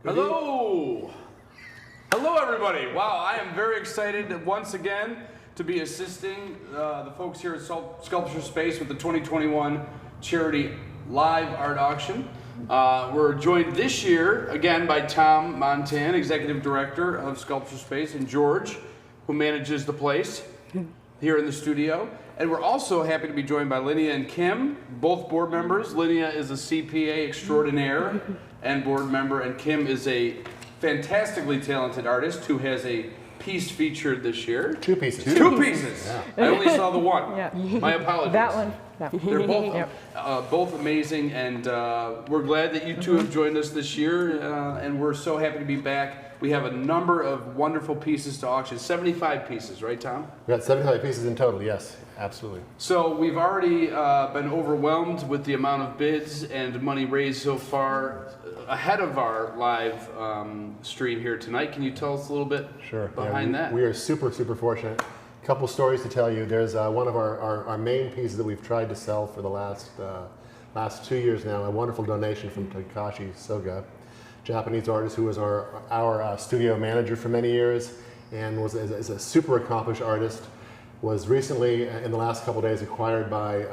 Hello! Hello, everybody. Wow, I am very excited once again to be assisting the folks here at Sculpture Space with the 2021 Charity Live Art Auction. We're joined this year again by Tom Montan, Executive Director of Sculpture Space, and George, who manages the place here in the studio. And we're also happy to be joined by Linnea and Kim, both board members. Linnea is a CPA extraordinaire and board member, and Kim is a fantastically talented artist who has a piece featured this year. Two pieces. Two pieces. Yeah. I only saw the one. Yeah. My apologies. That one. No. They're both Yep. both amazing, and we're glad that you two have joined us this year, and we're so happy to be back. We have a number of wonderful pieces to auction. 75 pieces, right, Tom? We got 75 pieces in total, yes, absolutely. So we've already been overwhelmed with the amount of bids and money raised so far ahead of our live stream here tonight. Can you tell us a little bit behind that? We are super, super fortunate. A couple stories to tell you. There's one of our main pieces that we've tried to sell for the last 2 years now, a wonderful donation from Takashi Soga, Japanese artist who was our studio manager for many years and is a super accomplished artist. Was recently, in the last couple of days, acquired by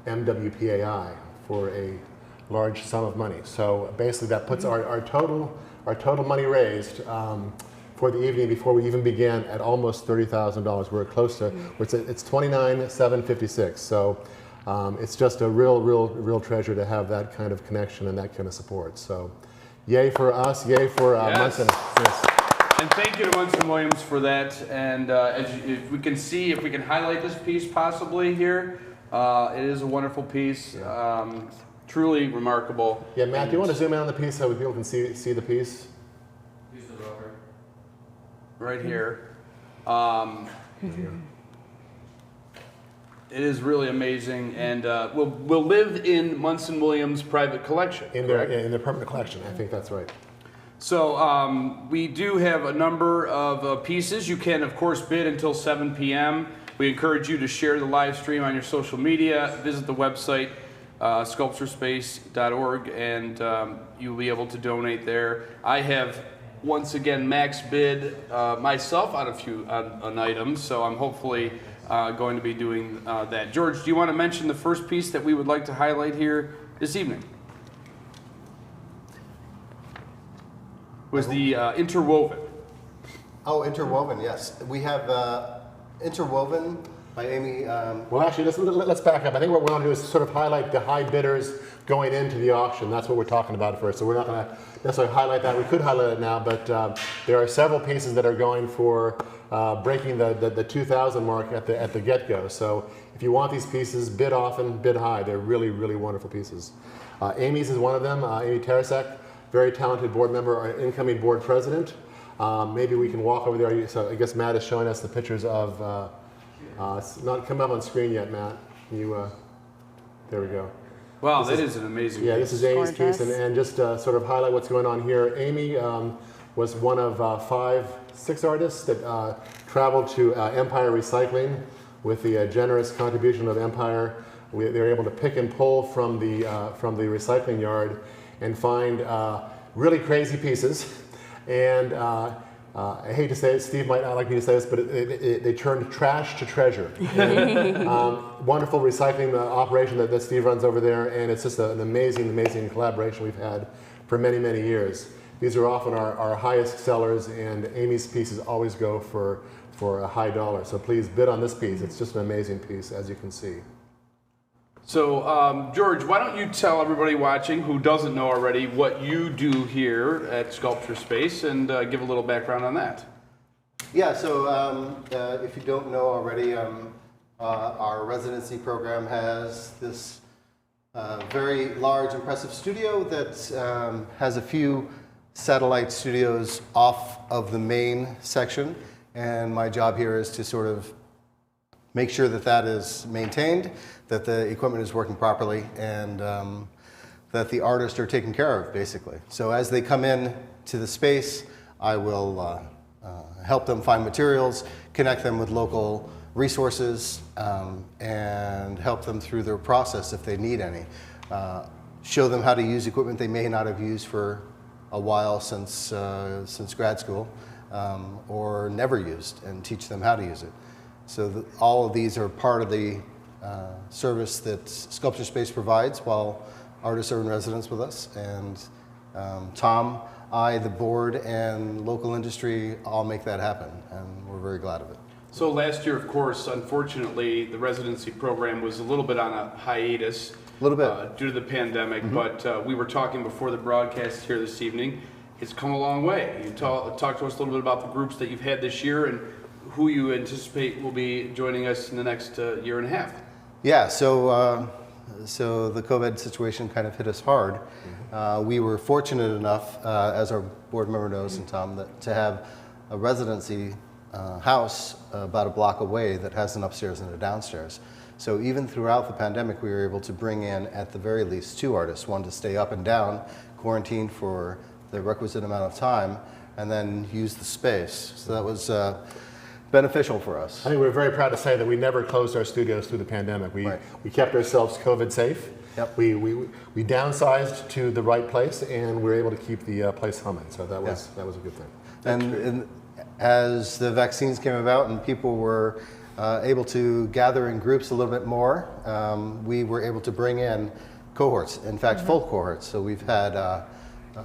MWPAI for a large sum of money. So basically that puts our total money raised for the evening before we even began at almost $30,000. We're close to, it's $29,756. So it's just a real treasure to have that kind of connection and that kind of support. So yay for us, yay for Munson. Yes. And thank you to Munson Williams for that. And if we can highlight this piece possibly here, it is a wonderful piece, truly remarkable. Yeah, Matt, do you want to zoom in on the piece so people can see the piece? Use the rover. Right here. It is really amazing, and will live in Munson Williams' private collection. In their permanent collection, I think that's right. So we do have a number of pieces. You can, of course, bid until 7 p.m. We encourage you to share the live stream on your social media. Visit the website, sculpturespace.org, and you'll be able to donate there. I have, once again, max bid myself on items, so I'm hopefully going to be doing that. George, do you want to mention the first piece that we would like to highlight here this evening? Was the Interwoven. Oh, Interwoven, yes. We have Interwoven by Amy. Well, actually, let's back up. I think what we want to do is sort of highlight the high bidders going into the auction. That's what we're talking about first. So we're not going to necessarily highlight that. We could highlight it now, but there are several pieces that are going for breaking the 2,000 mark at the get-go. So if you want these pieces, bid often, bid high. They're really, really wonderful pieces. Amy's is one of them. Amy Tarasek, very talented board member, our incoming board president. Maybe we can walk over there. So I guess Matt is showing us the pictures of. It's not come up on screen yet, Matt. There we go. Wow, that is an amazing piece. Yeah, this is Amy's piece, and just sort of highlight what's going on here. Amy was one of 6 artists that traveled to Empire Recycling with the generous contribution of Empire. They were able to pick and pull from the recycling yard and find really crazy pieces. And I hate to say it, Steve might not like me to say this, but they turned trash to treasure. Wonderful recycling operation that Steve runs over there, and it's just an amazing collaboration we've had for many, many years. These are often our highest sellers, and Amy's pieces always go for a high dollar. So please bid on this piece. It's just an amazing piece, as you can see. So, George, why don't you tell everybody watching who doesn't know already what you do here at Sculpture Space and give a little background on that. Yeah, so if you don't know already, our residency program has this very large, impressive studio that has a few satellite studios off of the main section. And my job here is to sort of make sure that that is maintained, that the equipment is working properly, and that the artists are taken care of, basically. So as they come in to the space, I will help them find materials, connect them with local resources, and help them through their process if they need any. Show them how to use equipment they may not have used for a while since grad school, or never used, and teach them how to use it. So all of these are part of the service that Sculpture Space provides while artists are in residence with us. And Tom, I, the board, and local industry all make that happen, and we're very glad of it. So last year, of course, unfortunately, the residency program was a little bit on a hiatus. A little bit. Due to the pandemic, but we were talking before the broadcast here this evening. It's come a long way. You talk to us a little bit about the groups that you've had this year and who you anticipate will be joining us in the next year and a half. Yeah, so the COVID situation kind of hit us hard. We were fortunate enough, as our board member knows, and Tom, to have a residency house about a block away that has an upstairs and a downstairs. So even throughout the pandemic, we were able to bring in, at the very least, 2 artists, one to stay up and down, quarantined for the requisite amount of time, and then use the space. So that was beneficial for us. I think we're very proud to say that we never closed our studios through the pandemic. We kept ourselves COVID safe. Yep. We downsized to the right place, and we were able to keep the place humming. So that was a good thing. And as the vaccines came about and people were able to gather in groups a little bit more, we were able to bring in cohorts, in fact, full cohorts. So we've had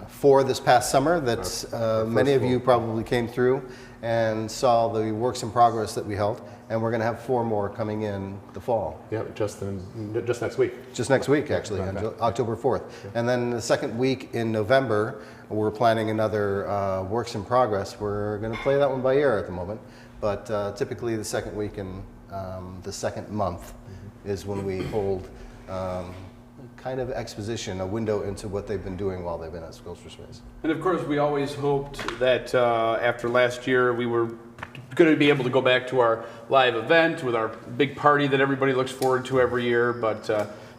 4 this past summer that many of you probably came through and saw the works in progress that we held. And we're going to have 4 more coming in the fall. Yeah, just next week. Just next week, actually, on October 4th. And then the second week in November, we're planning another works in progress. We're going to play that one by ear at the moment. But typically the second week in the second month is when we hold kind of exposition, a window into what they've been doing while they've been at Sculpture Space. And of course, we always hoped that after last year, we were going to be able to go back to our live event with our big party that everybody looks forward to every year. But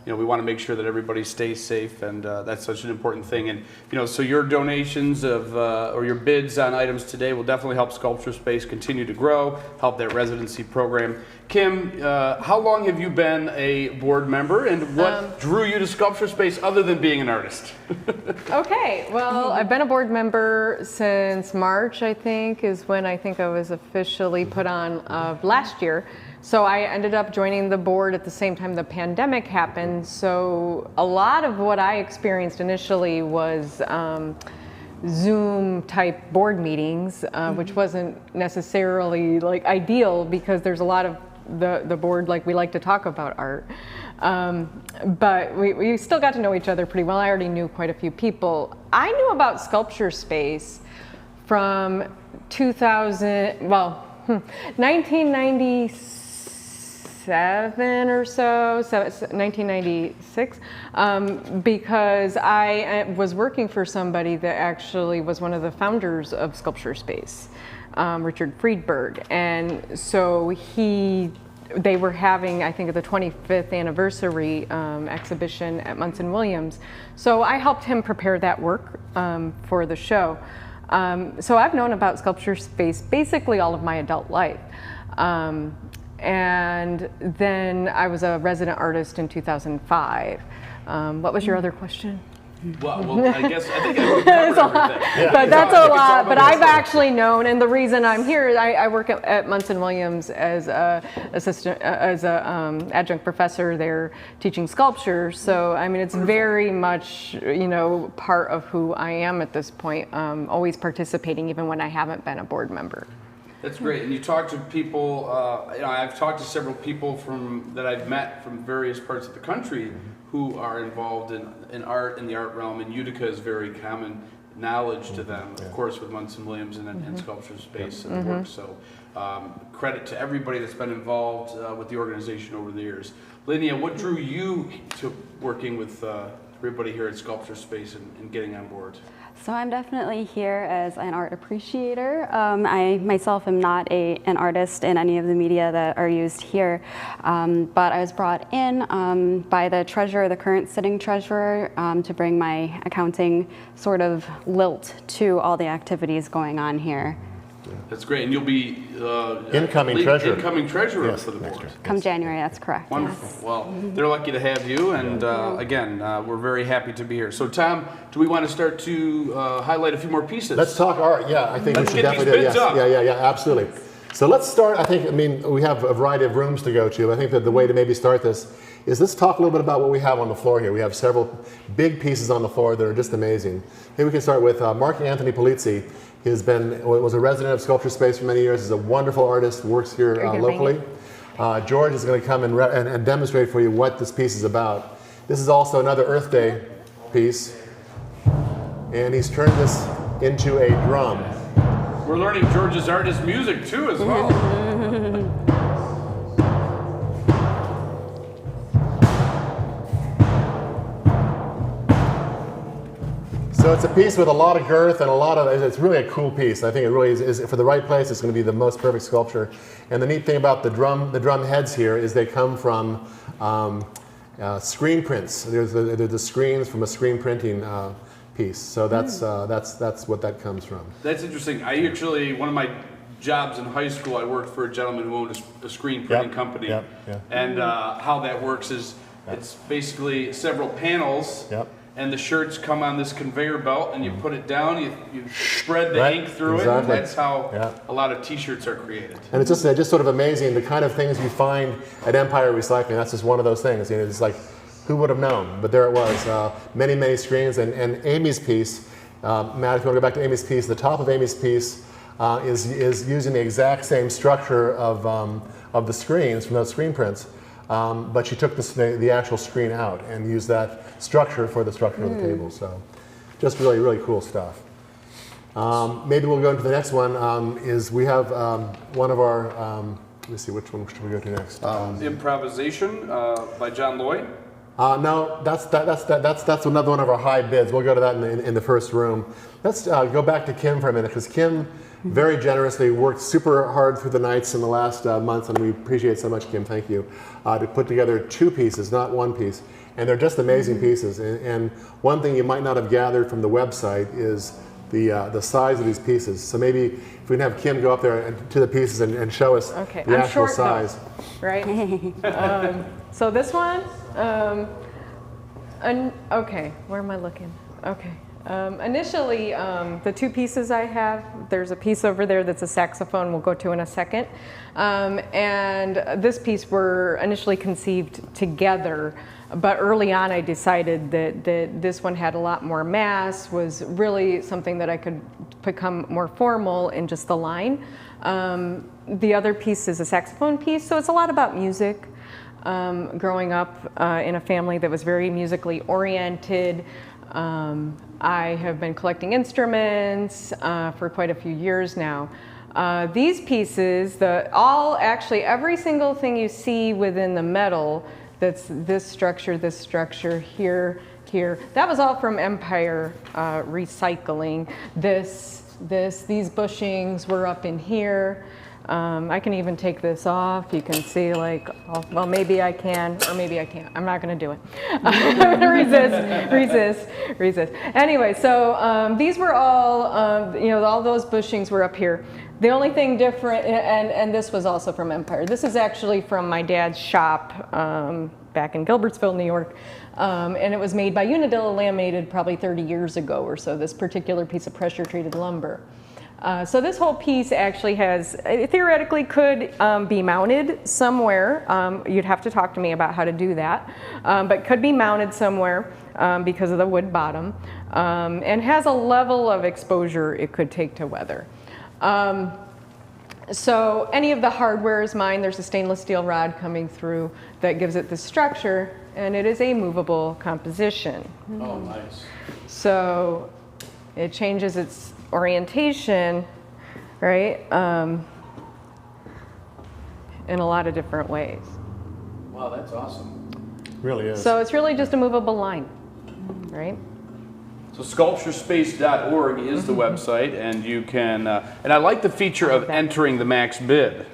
we want to make sure that everybody stays safe, and that's such an important thing. And so your donations of or your bids on items today will definitely help Sculpture Space continue to grow, help that residency program. Kim, how long have you been a board member, and what drew you to Sculpture Space other than being an artist? Okay, well, I've been a board member since March, I think, is when I was officially put on of last year. So I ended up joining the board at the same time the pandemic happened. So a lot of what I experienced initially was Zoom type board meetings, which wasn't necessarily like ideal because there's a lot of the board, like we like to talk about art. But we still got to know each other pretty well. I already knew quite a few people. I knew about Sculpture Space from 1997 or so, 1996, because I was working for somebody that actually was one of the founders of Sculpture Space, Richard Friedberg, and so they were having, I think, the 25th anniversary exhibition at Munson Williams. So I helped him prepare that work for the show. So I've known about Sculpture Space basically all of my adult life. And then I was a resident artist in 2005. What was your other question? Well, I think I covered everything. But that's a lot. But I've actually known, and the reason I'm here, I work at Munson Williams as a adjunct professor there teaching sculpture. So I mean, it's very much part of who I am at this point. Always participating, even when I haven't been a board member. That's great. And you talk to people. I've talked to several people that I've met from various parts of the country who are involved in art, in the art realm, and Utica is very common knowledge to them, of course, with Munson Williams and Sculpture Space and the work. So credit to everybody that's been involved with the organization over the years. Linnea, what drew you to working with everybody here at Sculpture Space and getting on board? So I'm definitely here as an art appreciator. I myself am not an artist in any of the media that are used here, but I was brought in by the treasurer, the current sitting treasurer, to bring my accounting sort of lilt to all the activities going on here. That's great, and you'll be Incoming treasurer. Incoming treasurer Yes, for the next board. year. Come January, that's correct. Wonderful. Yes. Well, they're lucky to have you, and again, we're very happy to be here. So, Tom, do we want to start to highlight a few more pieces? Let's talk art. Yeah, I think Let's we should get these definitely do it. bids Yes. up. Yeah, absolutely. So let's start. I mean, we have a variety of rooms to go to. I think that the way to maybe start this is let's talk a little bit about what we have on the floor here. We have several big pieces on the floor that are just amazing. Maybe we can start with Mark Anthony Polizzi. He was a resident of Sculpture Space for many years. He's a wonderful artist, works here Are you gonna locally. George is going to come and demonstrate for you what this piece is about. This is also another Earth Day piece, and he's turned this into a drum. We're learning George's art is music too, as well. So it's a piece with a lot of girth and it's really a cool piece. I think it really is for the right place, it's going to be the most perfect sculpture. And the neat thing about the drum heads here is they come from screen prints. They're the screens from a screen printing piece. So that's what that comes from. That's interesting. I actually, one of my jobs in high school, I worked for a gentleman who owned a screen printing company. Yeah. And how that works is it's basically several panels. Yep. And the shirts come on this conveyor belt, and you put it down, you spread the Right, ink through it, exactly. and that's how Yeah. a lot of T-shirts are created. And it's just sort of amazing the kind of things you find at Empire Recycling. That's just one of those things. You know, it's like, who would have known? But there it was. Many screens. And Amy's piece, Matt, if you want to go back to Amy's piece, the top of Amy's piece is using the exact same structure of the screens from those screen prints. But she took the actual screen out and used that structure for the structure of the table. So just really cool stuff. Maybe we'll go into the next one. Is we have one of our, let me see, which one should we go to next? Improvisation by John Lloyd. No, that's another one of our high bids. We'll go to that in the first room. Let's go back to Kim for a minute, because Kim very generously worked super hard through the nights in the last months, and we appreciate so much, Kim, thank you, to put together 2 pieces, not 1 piece. And they're just amazing pieces. And one thing you might not have gathered from the website is the size of these pieces. So maybe if we can have Kim go up there to the pieces and show us Okay, the I'm actual short, though. size. Right? So this one, okay, where am I looking? Okay. Initially, the 2 pieces I have, there's a piece over there that's a saxophone we'll go to in a second. And this piece were initially conceived together, but early on I decided that this one had a lot more mass, was really something that I could become more formal in just the line. The other piece is a saxophone piece, so it's a lot about music. Growing up in a family that was very musically oriented, I have been collecting instruments for quite a few years now. These pieces, every single thing you see within the metal, that's this structure, here, that was all from Empire Recycling. These bushings were up in here. I can even take this off. You can see well, maybe I can, or maybe I can't. I'm not gonna do it. I'm gonna resist. Anyway, so these were all, all those bushings were up here. The only thing different, and this was also from Empire. This is actually from my dad's shop back in Gilbertsville, New York. And it was made by Unadilla Laminated probably 30 years ago or so, this particular piece of pressure treated lumber. So this whole piece actually theoretically could be mounted somewhere. You'd have to talk to me about how to do that, but could be mounted somewhere because of the wood bottom, and has a level of exposure it could take to weather. So any of the hardware is mine. There's a stainless steel rod coming through that gives it this structure, and it is a movable composition. Oh, nice. So it changes its orientation, right, in a lot of different ways. Wow, that's awesome. Really is. So it's really just a movable line, right? So sculpturespace.org is the website, and you can, and I like the feature of entering the max bid.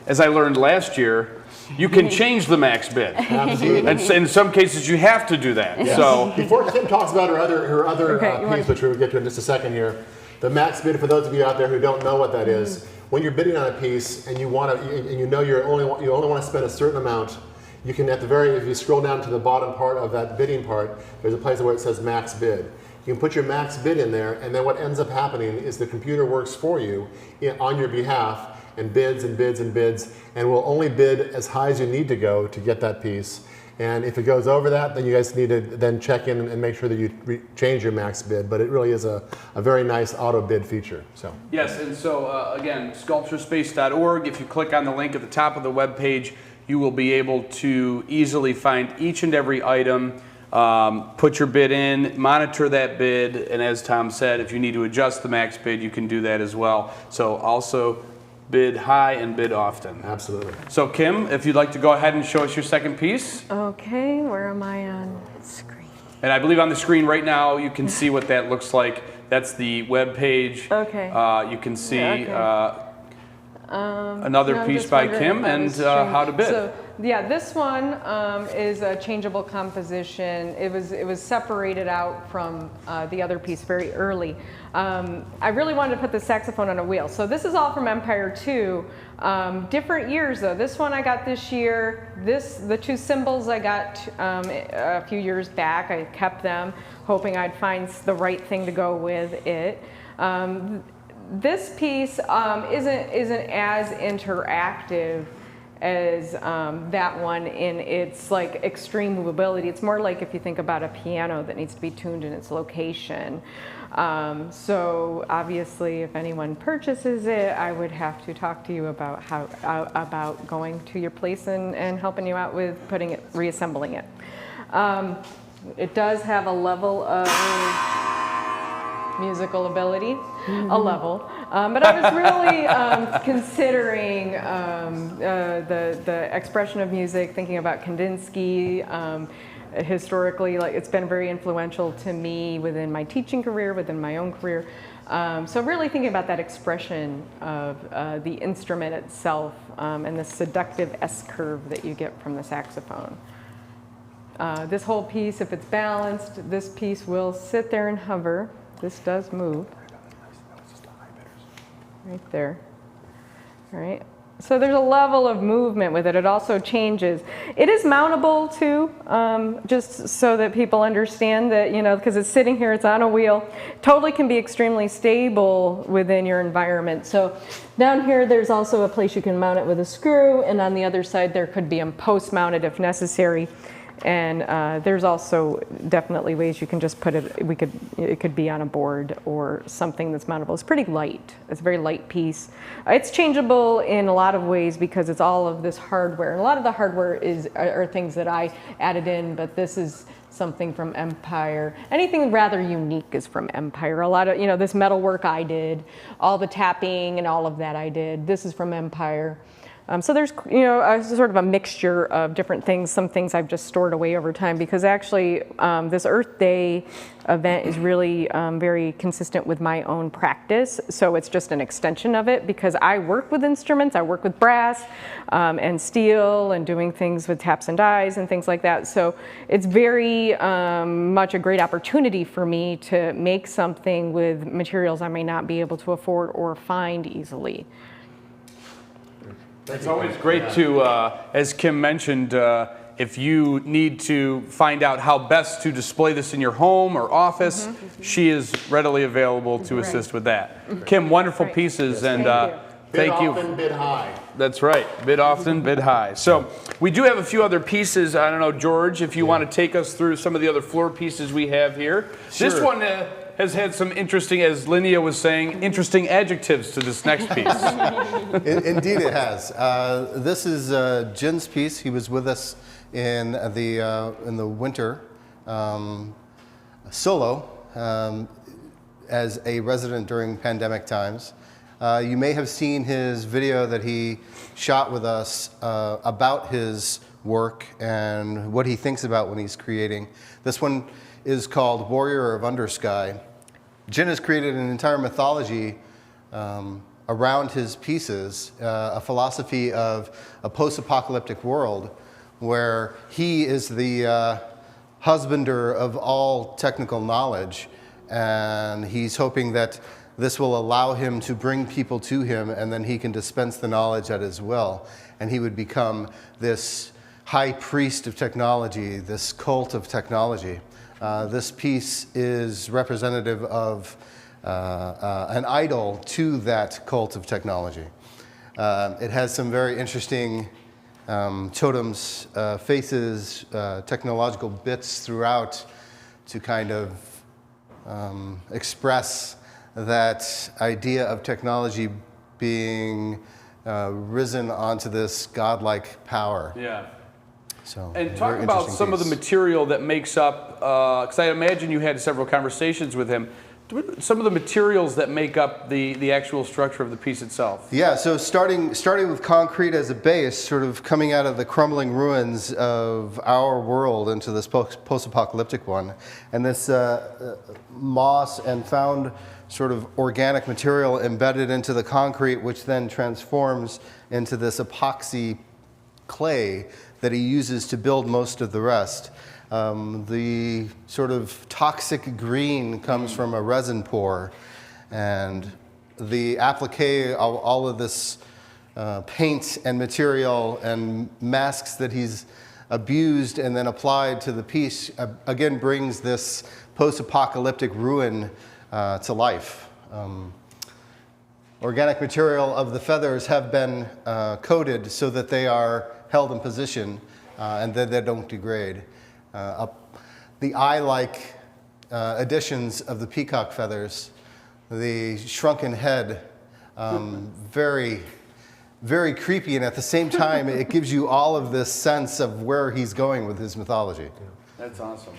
As I learned last year, you can change the max bid. Absolutely. And in some cases, you have to do that. So Before Kim talks about her other Okay, you piece, which we'll get to in just a second here, The max bid, for those of you out there who don't know what that is, when you're bidding on a piece and you know you only want to spend a certain amount, you can if you scroll down to the bottom part of that bidding part, there's a place where it says max bid. You can put your max bid in there, and then what ends up happening is the computer works for you on your behalf and bids and bids and bids, and will only bid as high as you need to go to get that piece. And if it goes over that, then you guys need to then check in and make sure that you change your max bid. But it really is a very nice auto bid feature. So Yes, and so again, sculpturespace.org. If you click on the link at the top of the web page, you will be able to easily find each and every item, put your bid in, monitor that bid, and as Tom said, if you need to adjust the max bid, you can do that as well. So also bid high and bid often. absolutely. So Kim, if you'd like to go ahead and show us your second piece. Okay, where am I on screen? And I believe on the screen right now you can see what that looks like. That's the web page. Okay. You can see Yeah, okay. another No, I'm piece just by wondering Kim if I and was streaming. how to bid. So, yeah, this one is a changeable composition. It was separated out from the other piece very early. I really wanted to put the saxophone on a wheel. So this is all from Empire 2. Different years though. This one I got this year. The two cymbals I got a few years back. I kept them, hoping I'd find the right thing to go with it. This piece isn't as interactive as that one in its like extreme movability. It's more like if you think about a piano that needs to be tuned in its location. So obviously, if anyone purchases it, I would have to talk to you about about going to your place and helping you out with reassembling it. It does have a level of musical ability, a level. But I was really considering the expression of music, thinking about Kandinsky. Historically, like it's been very influential to me within my teaching career, within my own career. So really thinking about that expression of the instrument itself and the seductive S-curve that you get from the saxophone. This whole piece, if it's balanced, this piece will sit there and hover. This does move. Right there. All right. So there's a level of movement with it. It also changes. It is mountable too, just so that people understand that, you know, because it's sitting here, it's on a wheel. Totally can be extremely stable within your environment. So down here, there's also a place you can mount it with a screw, and on the other side, there could be a post mounted if necessary. And there's also definitely ways you can just put it, it could be on a board or something that's mountable. It's pretty light. It's a very light piece. It's changeable in a lot of ways because it's all of this hardware. And a lot of the hardware are things that I added in, but this is something from Empire. Anything rather unique is from Empire. A lot of, you know, this metal work I did, all the tapping and all of that I did. This is from Empire. So there's, you know, a sort of a mixture of different things. Some things I've just stored away over time because actually this Earth Day event is really very consistent with my own practice. So it's just an extension of it because I work with instruments. I work with brass and steel and doing things with taps and dies and things like that. So it's very much a great opportunity for me to make something with materials I may not be able to afford or find easily. It's always great to, as Kim mentioned, if you need to find out how best to display this in your home or office, she is readily available to assist with that. Kim, wonderful pieces, and thank you. Bid often, bid high. That's right. Bid often, bid high. So we do have a few other pieces. I don't know, George, if you want to take us through some of the other floor pieces we have here. Sure. This one has had some interesting, as Linnea was saying, interesting adjectives to this next piece. Indeed it has. This is Jin's piece. He was with us in the winter solo as a resident during pandemic times. You may have seen his video that he shot with us about his work and what he thinks about when he's creating. This one is called Warrior of Undersky. Jin has created an entire mythology around his pieces, a philosophy of a post-apocalyptic world where he is the husbander of all technical knowledge, and he's hoping that this will allow him to bring people to him, and then he can dispense the knowledge at his will. And he would become this high priest of technology, this cult of technology. This piece is representative of an idol to that cult of technology. It has some very interesting totems, faces, technological bits throughout to kind of express that idea of technology being risen onto this godlike power. Yeah. So, And talk very about interesting some of the piece. material that makes up, because I imagine you had several conversations with him, some of the materials that make up the actual structure of the piece itself. Yeah, so starting with concrete as a base, sort of coming out of the crumbling ruins of our world into this post-apocalyptic one, and this moss and found sort of organic material embedded into the concrete, which then transforms into this epoxy clay that he uses to build most of the rest. The sort of toxic green comes from a resin pour, and the applique, all of this paint and material and masks that he's abused and then applied to the piece, again brings this post-apocalyptic ruin to life. Organic material of the feathers have been coated so that they are held in position and that they don't degrade. The eye-like additions of the peacock feathers, the shrunken head, very, very creepy, and at the same time, it gives you all of this sense of where he's going with his mythology. That's awesome.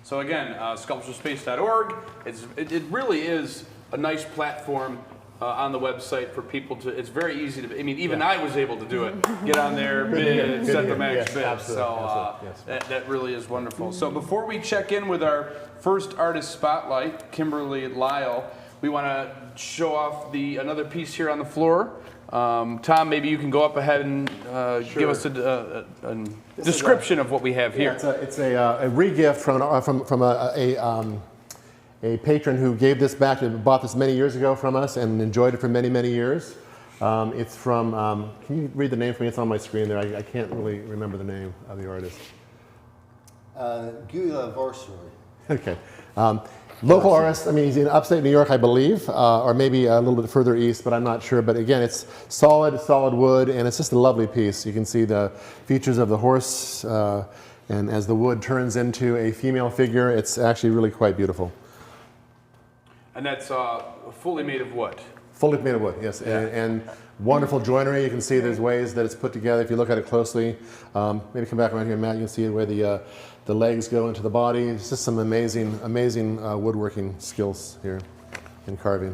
So again, sculpturespace.org. It really is a nice platform on the website for people to. It's very easy to. I mean, even I was able to do it. Get on there, bid, set the max Yes, bid. absolutely, So absolutely, that really is wonderful. So before we check in with our first artist spotlight, Kimberly Lyle, we want to show off another piece here on the floor. Tom, maybe you can go up ahead and give us a description of what we have here. Yeah, it's a re-gift from a patron who gave this back and bought this many years ago from us and enjoyed it for many, many years. It's from, can you read the name for me? It's on my screen there. I can't really remember the name of the artist. Gyula Vorsor. Okay. Local artist, I mean, he's in upstate New York, I believe, or maybe a little bit further east, but I'm not sure. But again, it's solid wood, and it's just a lovely piece. You can see the features of the horse, and as the wood turns into a female figure, it's actually really quite beautiful. And that's fully made of wood. Fully made of wood, yes, and wonderful joinery. You can see there's ways that it's put together if you look at it closely. Maybe come back around here, Matt. You can see where the legs go into the body. It's just some amazing woodworking skills here in carving.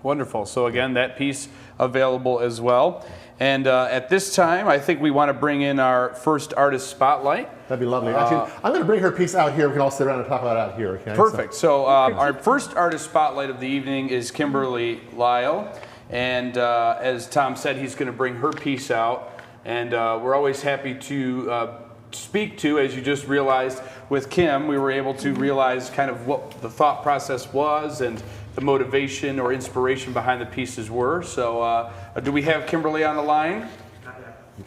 Wonderful. So again, that piece available as well. And at this time, I think we want to bring in our first artist spotlight. That'd be lovely. Actually, I'm going to bring her piece out here. We can all sit around and talk about it out here. Okay? Perfect. So our first artist spotlight of the evening is Kimberly Lyle. And as Tom said, he's going to bring her piece out. And we're always happy to speak to, as you just realized with Kim, we were able to realize kind of what the thought process was and the motivation or inspiration behind the pieces were. So do we have Kimberly on the line?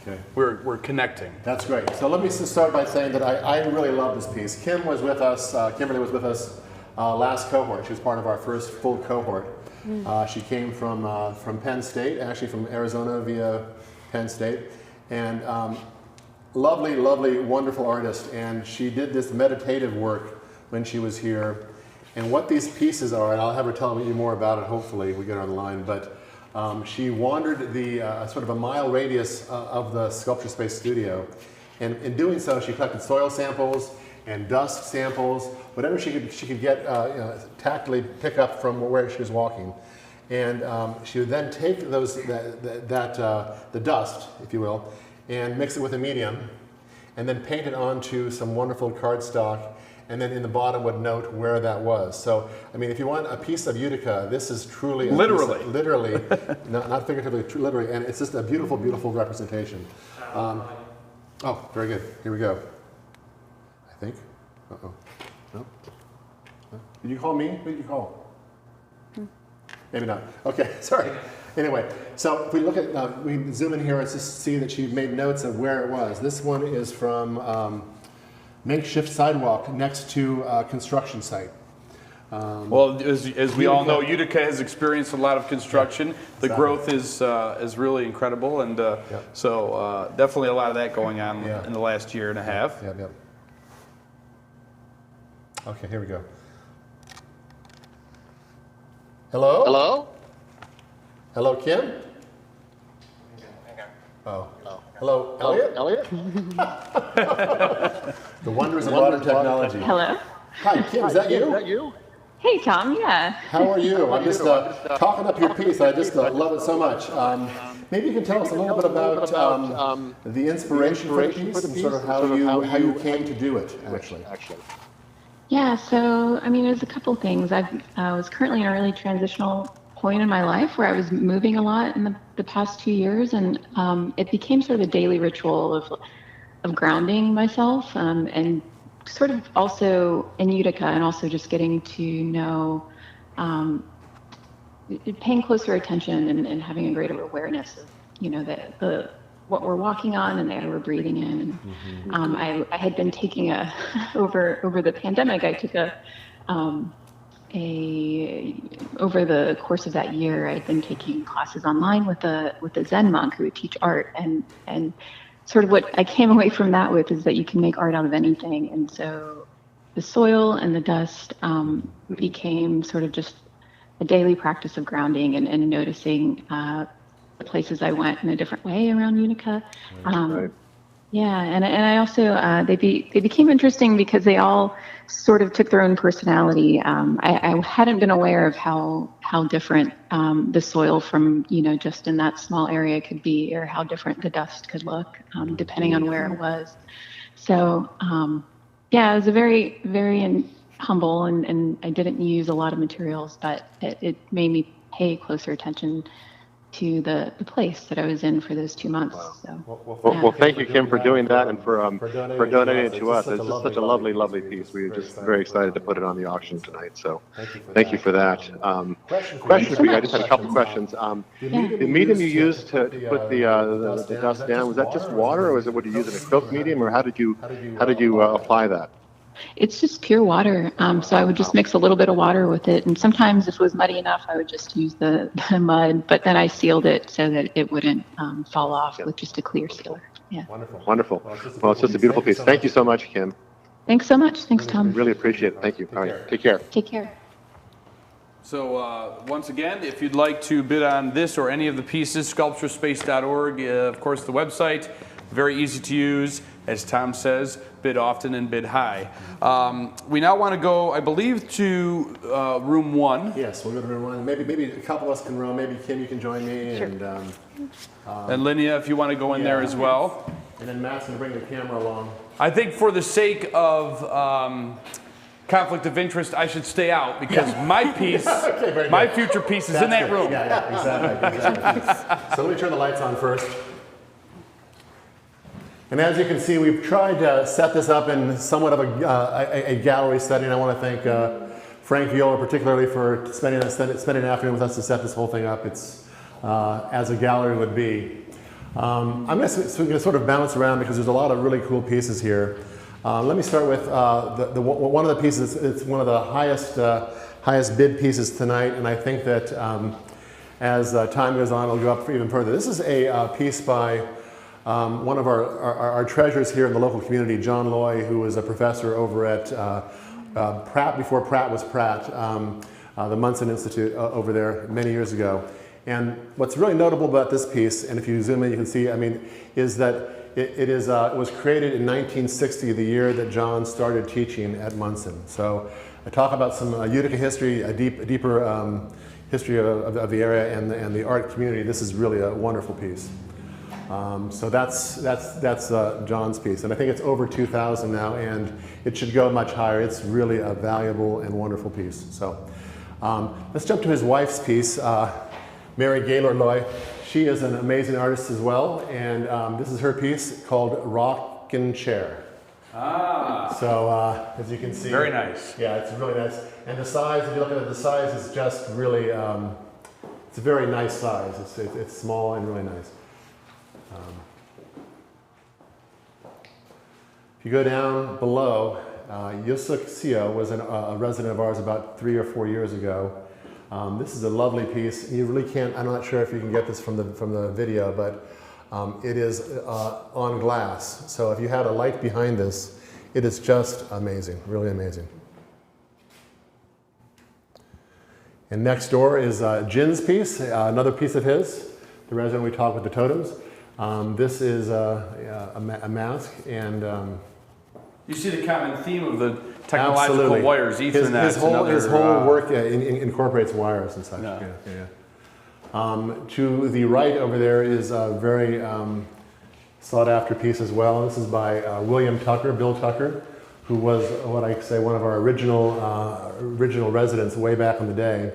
Okay. We're connecting. That's great. So let me just start by saying that I really love this piece. Kim was with us, Kimberly was with us last cohort. She was part of our first full cohort. She came from Penn State, actually from Arizona via Penn State. And lovely, wonderful artist. And she did this meditative work when she was here. And what these pieces are, and I'll have her tell you more about it, hopefully, we get her on the line, but she wandered the sort of a mile radius of the Sculpture Space studio. And in doing so, she collected soil samples and dust samples, whatever she could get, tactily pick up from where she was walking. And she would then take the dust, if you will, and mix it with a medium, and then paint it onto some wonderful cardstock, and then in the bottom would note where that was. So, I mean, if you want a piece of Utica, this is truly literally, literally, not figuratively, literally, and it's just a beautiful, beautiful representation. Oh, very good. Here we go. I think. Uh-oh. No. Did you call me? Who did you call? Maybe not. Okay, sorry. Anyway, so if we look at, we zoom in here and just see that she made notes of where it was. This one is from makeshift sidewalk next to construction site. Well, as we all know, Utica has experienced a lot of construction. The Exactly. growth is really incredible, and so definitely a lot of that going on in the last year and a half. Yep, yep. Okay, here we go. Hello? Hello? Hello, Kim? Oh. Hello, Elliot? Elliot? The wonders of modern technology. Hello. Hi, Kim, is that Is you? that you? Hey, Tom. Yeah. How are you? I'm just talking up your piece. I just love it so much. Maybe you can tell us a little bit about the inspiration for the piece and sort of how you came to do it, actually. Yeah. So, I mean, there's a couple things. I was currently in a really transitional point in my life where I was moving a lot in the past 2 years, and it became sort of a daily ritual of grounding myself and sort of also in Utica, and also just getting to know, paying closer attention and having a greater awareness of, you know, the what we're walking on and the air we're breathing in. And, I had been taking over the pandemic, I took over the course of that year, I'd been taking classes online with a Zen monk who would teach art, and sort of what I came away from that with is that you can make art out of anything. And so the soil and the dust became sort of just a daily practice of grounding and noticing the places I went in a different way around Utica. Right. Yeah, and I also they became interesting because they all sort of took their own personality. I hadn't been aware of how different the soil from, you know, just in that small area could be, or how different the dust could look depending on where it was. So yeah, it was a very, very humble, and I didn't use a lot of materials, but it made me pay closer attention to the place that I was in for those 2 months. So. Well, thank you, Kim, for doing that and for donating it to us. It's It's just such a lovely piece. We were just very excited to put it on the auction tonight. So thank you for that. Question for you. I just had a couple questions. The medium you used to put the dust down, was that just water, or was it, would you use an acrylic medium, or how did you apply that? It's just pure water. So I would just mix a little bit of water with it. And sometimes if it was muddy enough, I would just use the mud, but then I sealed it so that it wouldn't fall off with just a clear sealer. Yeah. Wonderful. Well, it's just a beautiful piece. Thank you so much, Kim. Thanks so much. Thanks, Tom. Really appreciate it. Thank you. All right. Take care. Take care. So once again, if you'd like to bid on this or any of the pieces, sculpturespace.org, of course, the website, very easy to use. As Tom says, bid often and bid high. We now want to go, I believe, to room 1. Yes, we'll go to room 1. Maybe a couple of us can row. Maybe Kim, you can join me. Sure. And Linnea, if you want to go in there as well. And then Matt's going to bring the camera along. I think for the sake of conflict of interest, I should stay out because my piece, my future piece is in that room. Yeah, exactly. So let me turn the lights on first. And as you can see, we've tried to set this up in somewhat of a gallery setting. I want to thank Frank Viola particularly for spending an afternoon with us to set this whole thing up. It's as a gallery would be. I'm going to sort of bounce around because there's a lot of really cool pieces here. Let me start with one of the pieces. It's one of the highest bid pieces tonight, and I think that as time goes on, it'll go up even further. This is a piece by one of our treasures here in the local community, John Loy, who was a professor over at Pratt before Pratt was Pratt, the Munson Institute over there many years ago. And what's really notable about this piece, and if you zoom in, you can see, I mean, is that it was created in 1960, the year that John started teaching at Munson. So I talk about some Utica history, a deeper history of the area and the art community. This is really a wonderful piece. So that's John's piece, and I think it's over 2,000 now, and it should go much higher. It's really a valuable and wonderful piece. So let's jump to his wife's piece, Mary Gaylord Loy. She is an amazing artist as well, and this is her piece called Rockin' Chair. So as you can see, Very nice. Yeah, it's really nice, and the size. If you look at it, the size is just really a very nice size. It's small and really nice. If you go down below, Yusuk Seo was a resident of ours about 3 or 4 years ago. This is a lovely piece. You really can't, I'm not sure if you can get this from the video, but it is on glass. So if you had a light behind this, it is just amazing, really amazing. And next door is Jin's piece, another piece of his, the resident we talked with the totems. This is a mask, and You see the common theme of the technological absolutely. wires, Ethernet. His whole work incorporates wires and such. Yeah. To the right over there is a very sought after piece as well. This is by William Tucker, Bill Tucker, who was what I say one of our original residents way back in the day.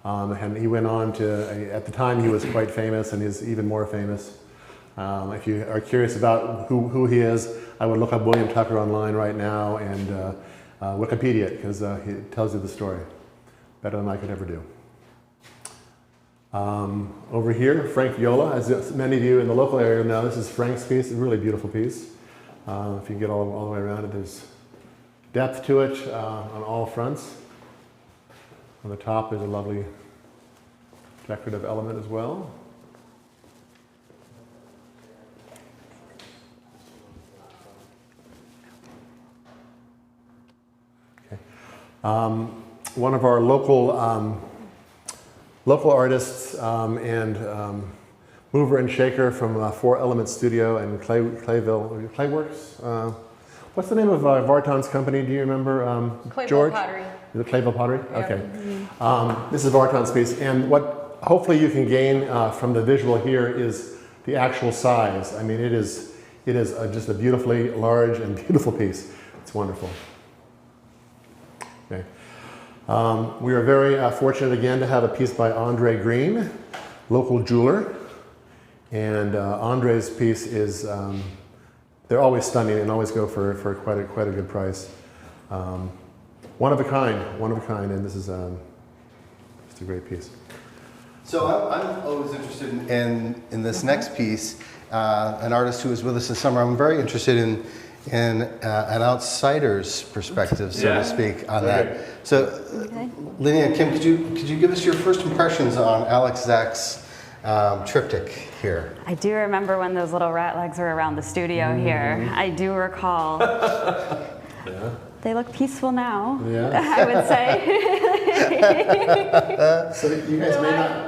And he went on to, at the time he was quite famous and is even more famous. If you are curious about who he is, I would look up William Tucker online right now and Wikipedia it, because he tells you the story better than I could ever do. Over here, Frank Viola, as many of you in the local area know, this is Frank's piece, a really beautiful piece. If you get all the way around it, there's depth to it on all fronts. On the top, there's a lovely decorative element as well. One of our local artists and mover and shaker from Four Element Studio and Clayworks. What's the name of Vartan's company? Do you remember, George? Pottery. Is it Clayville Pottery? Yeah. Okay. This is Vartan's piece, and what hopefully you can gain from the visual here is the actual size. I mean, it is just a beautifully large and beautiful piece. It's wonderful. Okay. We are very fortunate again to have a piece by Andre Green, local jeweler. And Andre's piece is, they're always stunning and always go for quite a good price. One of a kind, and this is just a great piece. So I'm always interested in this next piece, an artist who was with us this summer. I'm very interested in an outsider's perspective, so to speak, on that. So, Linnea, Kim, could you give us your first impressions on Alex Zach's triptych here? I do remember when those little rat legs were around the studio here. I do recall. They look peaceful now, I would say. So you guys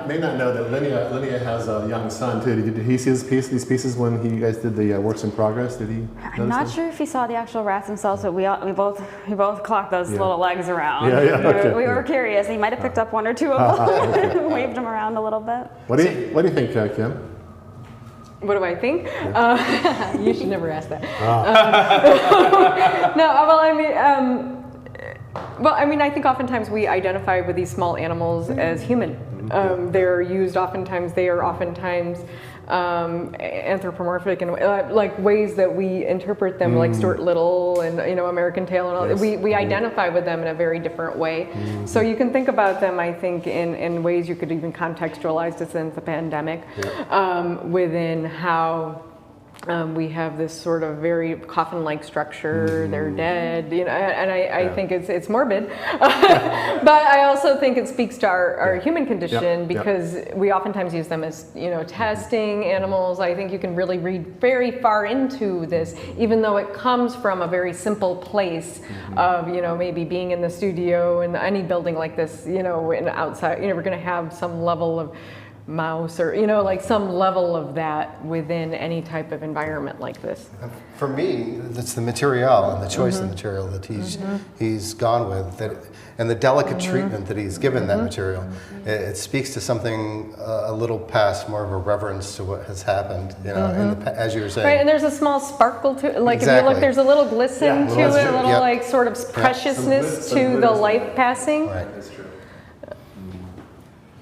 may not know that Linnea has a young son too. Did he see these pieces when you guys did the works in progress? Did he? I'm not sure if he saw the actual rats themselves, but we both clocked those little legs around. We were curious. He might have picked up one or two of them and waved them around a little bit. What do you think, Kim? What do I think? You should never ask that. No, well, I mean, I think oftentimes we identify with these small animals as human. They are oftentimes anthropomorphic and like ways that we interpret them, like Stuart Little and American Tail and all. Yes. We identify with them in a very different way. So you can think about them, I think, in ways you could even contextualize this in the pandemic, within how we have this sort of very coffin-like structure. They're dead, and I think it's morbid, but I also think it speaks to our human condition because we oftentimes use them as testing animals. I think you can really read very far into this, even though it comes from a very simple place of maybe being in the studio in any building like this, in outside. We're going to have some level of mouse or like some level of that within any type of environment like this. For me, it's the material and the choice of material that he's gone with, and the delicate treatment that he's given that material. It speaks to something a little past more of a reverence to what has happened, as you were saying. Right, and there's a small sparkle to it. Like if you look, there's a little glisten to it, a little like sort of preciousness to the life passing. Right. That's true.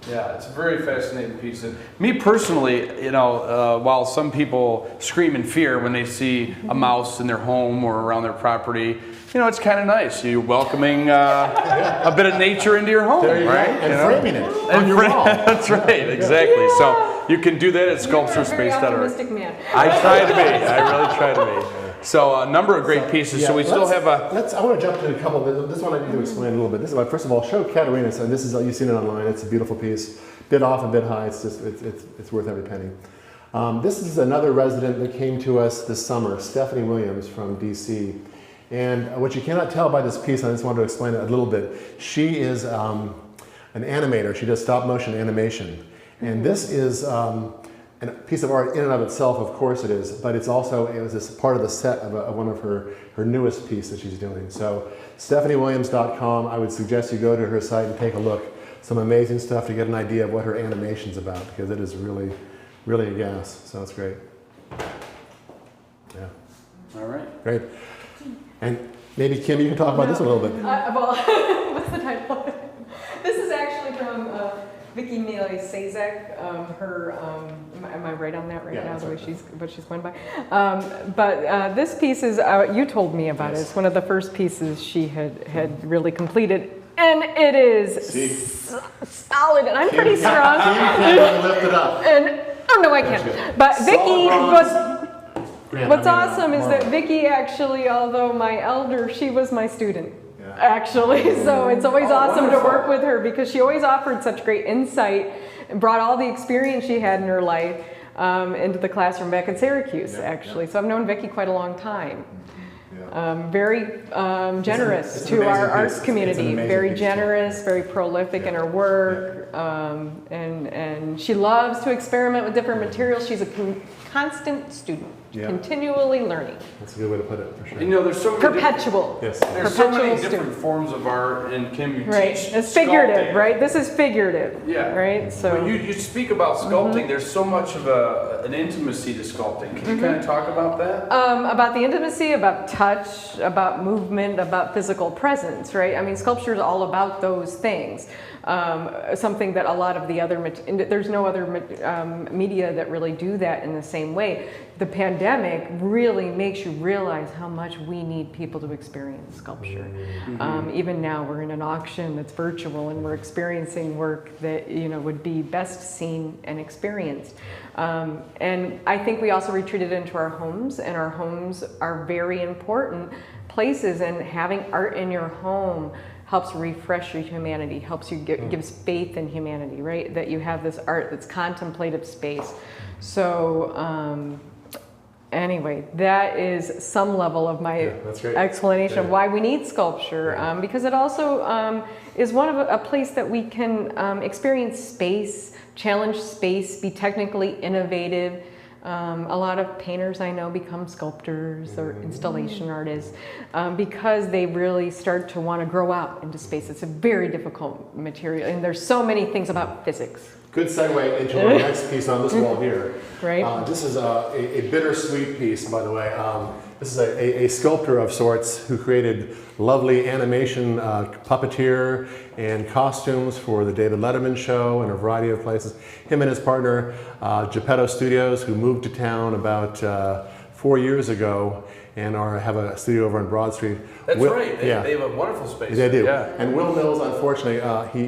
Yeah, it's a very fascinating piece. And me personally, you know, while some people scream in fear when they see a mouse in their home or around their property, you know, it's kind of nice. You're welcoming a bit of nature into your home, right? And framing it on And your wall. That's right, exactly. So you can do that at sculpturespace.org. Optimistic man. I try to be. I really try to be. So a number of great pieces. So we still have a. I want to jump to a couple. This one I need to explain a little bit. This is first of all, show Katerina's, and this is you've seen it online. It's a beautiful piece, bit off, a bit high. It's just it's worth every penny. This is another resident that came to us this summer, Stephanie Williams from DC. And what you cannot tell by this piece, I just wanted to explain it a little bit. She is an animator. She does stop motion animation, and this is. A piece of art in and of itself, of course it is, but it was this part of the set of one of her newest piece that she's doing. So StephanieWilliams.com, I would suggest you go to her site and take a look. Some amazing stuff to get an idea of what her animation's about, because it is really, really a gas. So it's great. Yeah. All right. Great. And maybe Kim, you can talk about this one a little bit. Well, what's the title? This is actually from Vicki Neely Sazek. Am I right on that right now? The way she's going by. But this piece is you told me about it. It's one of the first pieces she had really completed, and it is solid. And I'm pretty strong. Lift it up. And oh no, I can't. But Vicki What's awesome is that Vicki actually, although my elder, she was my student. Actually, so it's always awesome to work with her because she always offered such great insight and brought all the experience she had in her life into the classroom back in Syracuse, actually. So I've known Vicki quite a long time. Very generous to our arts community, very generous, very prolific in her work, and she loves to experiment with different materials. She's a constant student. Continually learning. That's a good way to put it, for sure. You know, there's so many perpetual. There's so many different forms of art, and Kim, you teach It's figurative, sculpting. right? This is figurative. Yeah. Right. So when you speak about sculpting, there's so much of an intimacy to sculpting. Can you kind of talk about that? About the intimacy, about touch, about movement, about physical presence, right? I mean, sculpture is all about those things. Something that a lot of the other, there's no other media that really do that in the same way. The pandemic really makes you realize how much we need people to experience sculpture. Even now, we're in an auction that's virtual, and we're experiencing work that would be best seen and experienced. And I think we also retreated into our homes, and our homes are very important places. And having art in your home helps refresh your humanity, helps you gives faith in humanity, right? That you have this art that's contemplative space. So anyway, that is some level of my explanation of why we need sculpture, because it also is one of a place that we can experience space, challenge space, be technically innovative. A lot of painters I know become sculptors or installation artists because they really start to want to grow out into space. It's a very difficult material, and there's so many things about physics. Good segue into our next piece on this wall here. Right. This is a bittersweet piece, by the way. This is a sculptor of sorts who created lovely animation, puppeteer, and costumes for the David Letterman show and a variety of places. Him and his partner, Geppetto Studios, who moved to town about 4 years ago and have a studio over on Broad Street. That's right. They have a wonderful space. They do. Yeah. And Will Mills, unfortunately,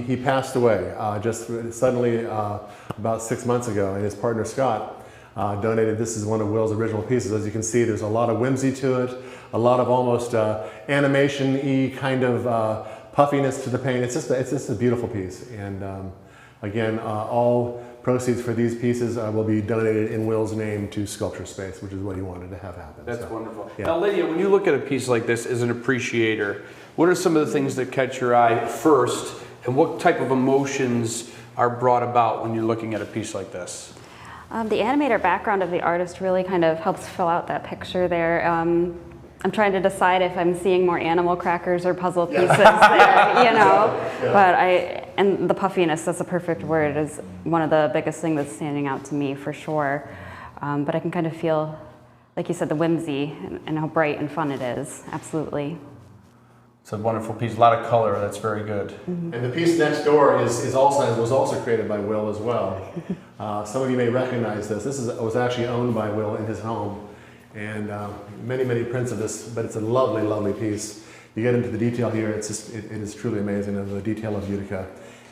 he passed away just suddenly about 6 months ago, and his partner Scott donated. This is one of Will's original pieces. As you can see, there's a lot of whimsy to it, a lot of almost animation-y kind of puffiness to the paint. It's just a beautiful piece. And again, all proceeds for these pieces will be donated in Will's name to Sculpture Space, which is what he wanted to have happen. That's wonderful. Yeah. Now, Lydia, when you look at a piece like this as an appreciator, what are some of the things that catch your eye first, and what type of emotions are brought about when you're looking at a piece like this? The animator background of the artist really kind of helps fill out that picture there. I'm trying to decide if I'm seeing more animal crackers or puzzle pieces there, But and the puffiness, that's a perfect word, is one of the biggest things that's standing out to me for sure. But I can kind of feel, like you said, the whimsy and how bright and fun it is, absolutely. It's a wonderful piece, a lot of color. That's very good. And the piece next door was also created by Will as well. Some of you may recognize this. This was actually owned by Will in his home, and many prints of this. But it's a lovely, lovely piece. You get into the detail here. It is truly amazing, and the detail of Utica,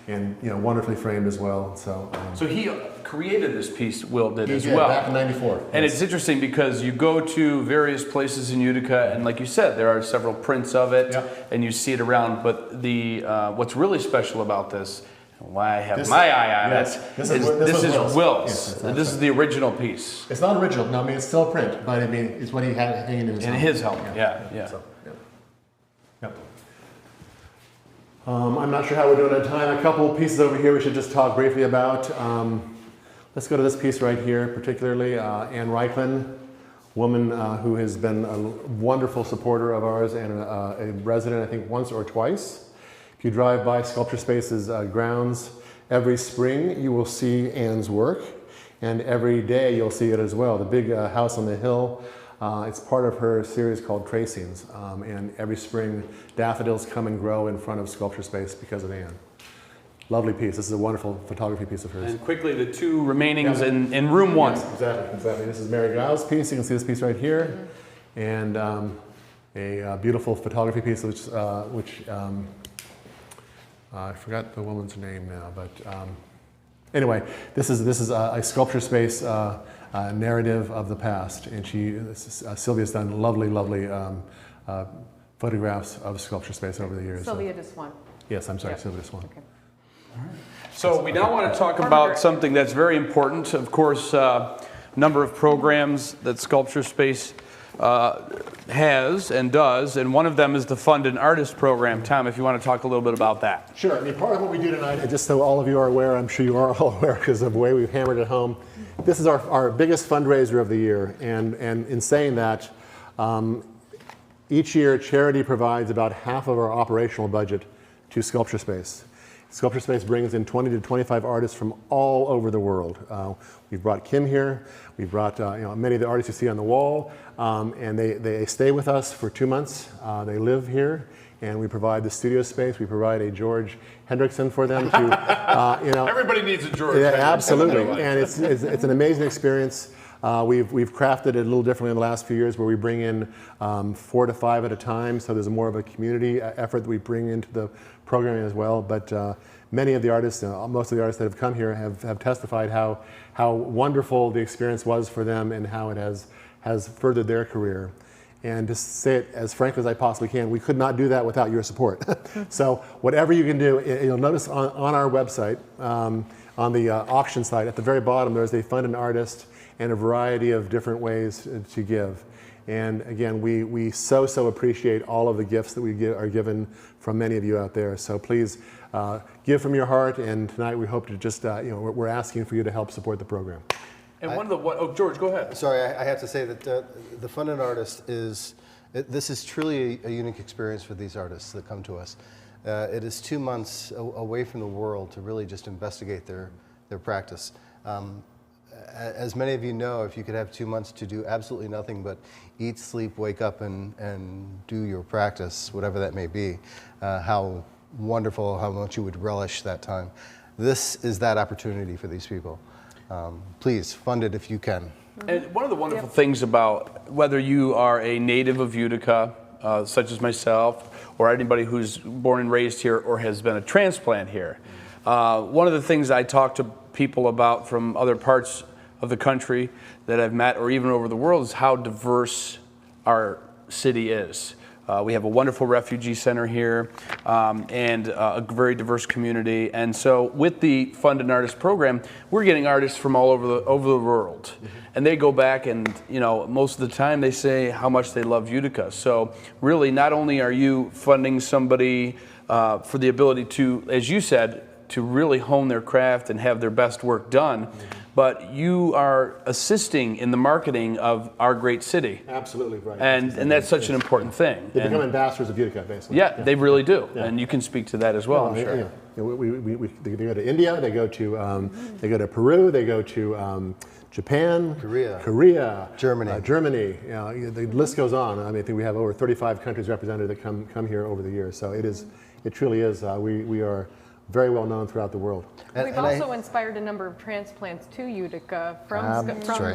and wonderfully framed as well. So he created this piece. Will did he as did, well back in '94. And it's interesting because you go to various places in Utica, and like you said, there are several prints of it, and you see it around. But the what's really special about this, why I have my eye on it, this is Will's. Yes, this is the original piece. It's not original. No, I mean it's still a print, but I mean it's what he had hanging in his home. In his home, yeah. So, yep. I'm not sure how we're doing on time. A couple pieces over here we should just talk briefly about. Let's go to this piece right here, particularly Ann Reichland, woman who has been a wonderful supporter of ours and a resident, I think, once or twice. If you drive by Sculpture Space's grounds every spring, you will see Ann's work, and every day you'll see it as well. The big house on the hill, it's part of her series called Tracings, and every spring daffodils come and grow in front of Sculpture Space because of Ann. Lovely piece. This is a wonderful photography piece of hers. And quickly, the two remainings in room one. Yes, exactly. This is Mary Giles' piece. You can see this piece right here, and a beautiful photography piece, which I forgot the woman's name now, but anyway, this is a Sculpture Space narrative of the past, and Sylvia's done lovely photographs of Sculpture Space over the years. Sylvia Deswan. Yes, I'm sorry, Sylvia Deswan. Okay. So we now want to talk about something that's very important. Of course, number of programs that Sculpture Space has and does, and one of them is the Fund an Artist program. Tom, if you want to talk a little bit about that. Sure. I mean, part of what we do tonight, and just so all of you are aware, I'm sure you are all aware because of the way we've hammered it home, this is our biggest fundraiser of the year. And in saying that, each year charity provides about half of our operational budget to Sculpture Space. Sculpture Space brings in 20 to 25 artists from all over the world. We've brought Kim here. We've brought many of the artists you see on the wall, and they stay with us for 2 months. They live here, and we provide the studio space. We provide a George Hendrickson for them to, Everybody needs a George. Yeah, absolutely, and it's an amazing experience. We've crafted it a little differently in the last few years, where we bring in 4 to 5 at a time. So there's more of a community effort that we bring into the programming as well. But many of the artists, most of the artists that have come here have testified how wonderful the experience was for them and how it has furthered their career. And to say it as frankly as I possibly can, we could not do that without your support. So whatever you can do, you'll notice on our website, on the auction site, at the very bottom, there's a Fund an Artist and a variety of different ways to give. And again, we so appreciate all of the gifts that are given from many of you out there. So please give from your heart, and tonight we hope to just, we're asking for you to help support the program. And George, go ahead. Sorry, I have to say that the Fund an Artist this is truly a unique experience for these artists that come to us. It is 2 months away from the world to really just investigate their practice. As many of you know, if you could have 2 months to do absolutely nothing but eat, sleep, wake up, and do your practice, whatever that may be, how wonderful, how much you would relish that time. This is that opportunity for these people. Please, fund it if you can. And one of the wonderful things about whether you are a native of Utica, such as myself, or anybody who's born and raised here or has been a transplant here, one of the things I talk to people about from other parts of the country that I've met, or even over the world, is how diverse our city is. We have a wonderful refugee center here, and a very diverse community. And so with the Fund an Artist program, we're getting artists from all over the world. Mm-hmm. And they go back and, most of the time they say how much they love Utica. So really, not only are you funding somebody for the ability to, as you said, to really hone their craft and have their best work done. But you are assisting in the marketing of our great city. Absolutely right. And that's such an important thing. They become ambassadors of Utica, basically. Yeah, they really do. And you can speak to that as well, I'm sure. Yeah. They go to India, they go to Peru, they go to Japan, Korea, Germany. You know, the list goes on. I mean, I think we have over 35 countries represented that come here over the years. So it truly is. We are very well known throughout the world. We've also inspired a number of transplants to Utica from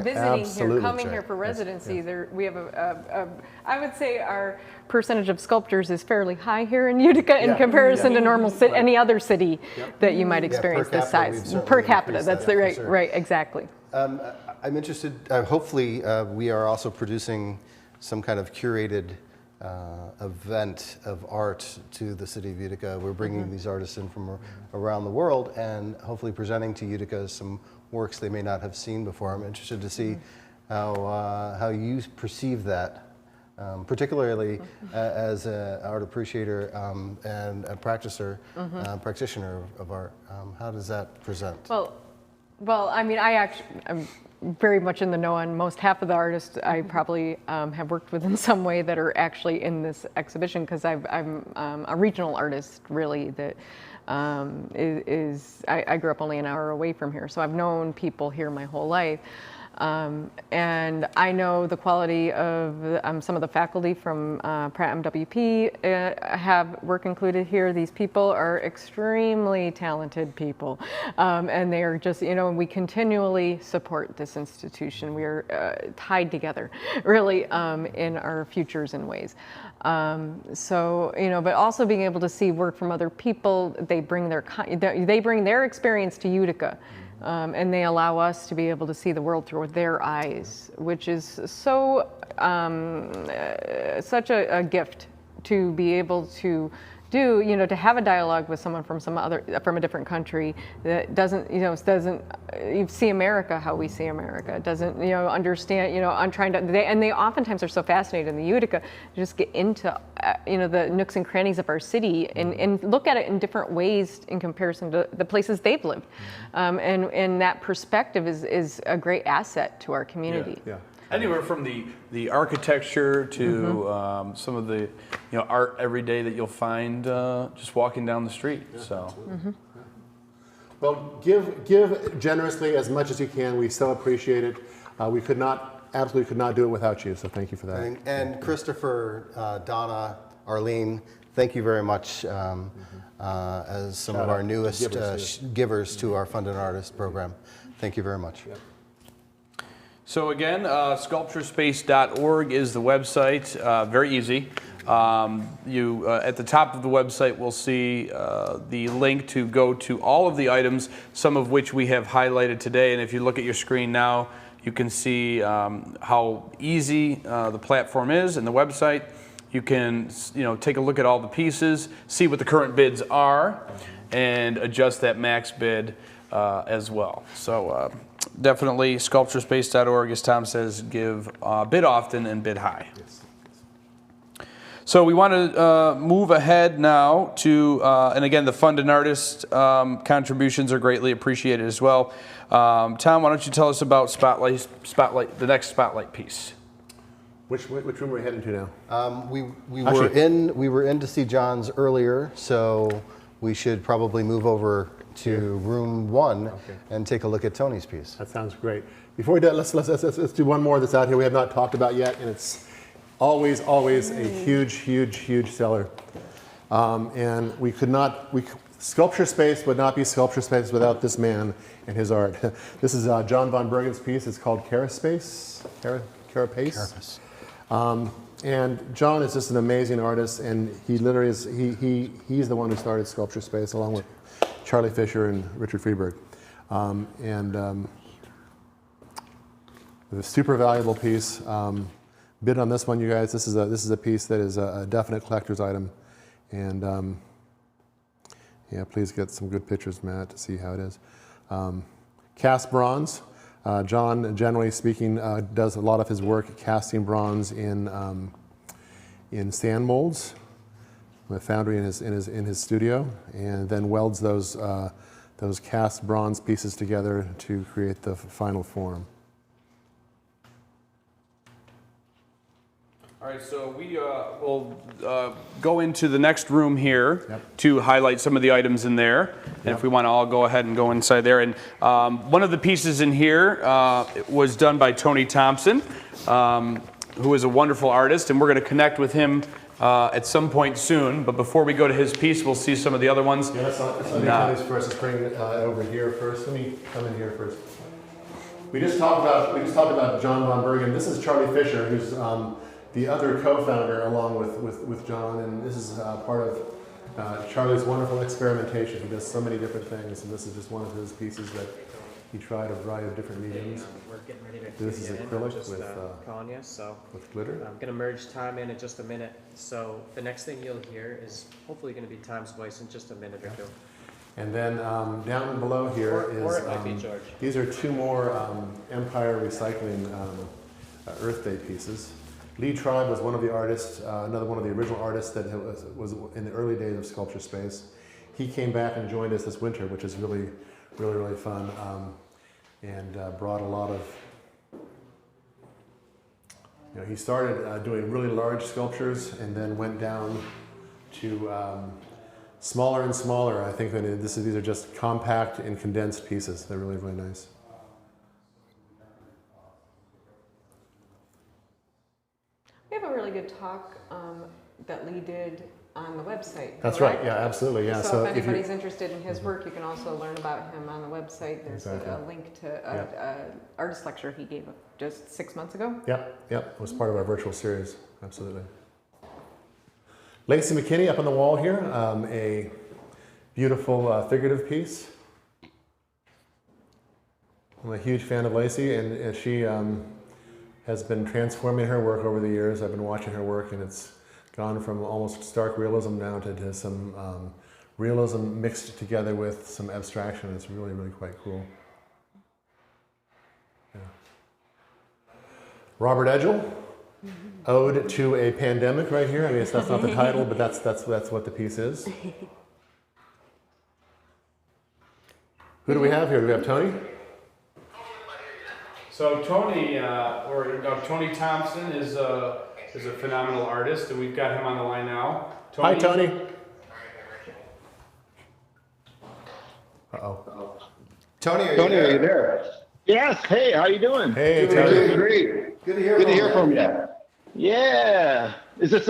visiting here, coming here for residency. There, we have I would say our percentage of sculptors is fairly high here in Utica in comparison to normal any other city that you might experience this size. Per capita, that's the right, exactly. I'm interested, hopefully we are also producing some kind of curated event of art to the city of Utica. We're bringing these artists in from around the world and hopefully presenting to Utica some works they may not have seen before. I'm interested to see how you perceive that, particularly as an art appreciator and a practitioner of art. How does that present? Well, I mean, I'm very much in the know on most half of the artists I probably have worked with in some way that are actually in this exhibition, because I'm a regional artist, really, that I grew up only an hour away from here, so I've known people here my whole life. And I know the quality of some of the faculty from Pratt MWP have work included here. These people are extremely talented people, and they are just, you know, and we continually support this institution. We are tied together, really, in our futures and ways. So, you know, but also being able to see work from other people, they bring their experience to Utica. And they allow us to be able to see the world through their eyes, which is so such a gift to be able to do, you know, to have a dialogue with someone from from a different country that doesn't you see America how we see America, doesn't, you know, understand, you know, I'm trying to, they oftentimes are so fascinated in the Utica, just get into, you know, the nooks and crannies of our city and look at it in different ways in comparison to the places they've lived. And that perspective is a great asset to our community. Yeah. Anywhere from the architecture to some of the, you know, art every day that you'll find just walking down the street. So. Well, give generously as much as you can. We so appreciate it. We absolutely could not do it without you. So thank you for that. And Christopher, Donna, Arlene, thank you very much as some of our newest givers to our Fund an Artist program. Thank you very much. Yep. So again, sculpturespace.org is the website. Very easy. You at the top of the website will see the link to go to all of the items, some of which we have highlighted today. And if you look at your screen now, you can see how easy the platform is and the website. You can, you know, take a look at all the pieces, see what the current bids are, and adjust that max bid as well. So definitely sculpturespace.org, as Tom says, give bid often and bid high. Yes. So we want to move ahead now to, and again, the Fund an Artist contributions are greatly appreciated as well. Tom, why don't you tell us about the next Spotlight piece? Which room are we heading to now? We were in to see John's earlier, so we should probably move over to room 1 and take a look at Tony's piece. That sounds great. Before we do that, let's do one more that's out here we have not talked about yet, and it's always a huge seller. And Sculpture Space would not be Sculpture Space without this man and his art. This is John von Bergen's piece. It's called Carapace. And John is just an amazing artist, and he literally is, he's the one who started Sculpture Space along with Charlie Fisher and Richard Friedberg. A super valuable piece. Bid on this one, you guys. This is a piece that is a definite collector's item. And yeah, please get some good pictures, Matt, to see how it is. Cast bronze. John, generally speaking, does a lot of his work casting bronze in sand molds. a foundry in his studio, and then welds those cast bronze pieces together to create the final form. All right, so we will go into the next room here Yep. to highlight some of the items in there. And if we want to all go ahead and go inside there. And one of the pieces in here was done by Tony Thompson, who is a wonderful artist, and we're going to connect with him at some point soon. But before we go to his piece, we'll see some of the other ones. Yeah, let's Tony's first. Let's bring it over here first. Let me come in here first. We just talked about John von Bergen. This is Charlie Fisher, who's the other co-founder along with John, and this is part of Charlie's wonderful experimentation. He does so many different things, and this is just one of his pieces that he tried a variety of different mediums. We're getting ready to This is acrylic with glitter. I'm going to merge time in just a minute. So the next thing you'll hear is hopefully going to be Time's voice in just a minute or two. And then down below here Or it might be George. These are two more Empire Recycling Earth Day pieces. Lee Tribe was one of the artists, another one of the original artists that was in the early days of Sculpture Space. He came back and joined us this winter, which is really fun, and brought a lot of, he started doing really large sculptures and then went down to smaller and smaller. I think that these are just compact and condensed pieces. They're really nice. We have a really good talk that Lee did on the website. That's correct? right. Yeah, absolutely. Yeah. So if you- anybody's interested in his work, you can also learn about him on the website. There's Exactly. a link to an artist lecture he gave just 6 months ago. Yep. It was part of our virtual series. Absolutely. Lacey McKinney up on the wall here, a beautiful figurative piece. I'm a huge fan of Lacey, and she has been transforming her work over the years. I've been watching her work, and it's gone from almost stark realism now to some realism mixed together with some abstraction. It's really quite cool. Yeah. Robert Edgell, Ode to a Pandemic, right here. I mean, that's not the title, but that's what the piece is. Who do we have here? Do we have Tony? So Tony, Tony Thompson is a phenomenal artist, and we've got him on the line now. Hi, Tony. Uh-oh. Tony, are you there? Yes. Hey, how you doing? Hey, Tony. Doing great. Good to hear from you. Yeah. Is this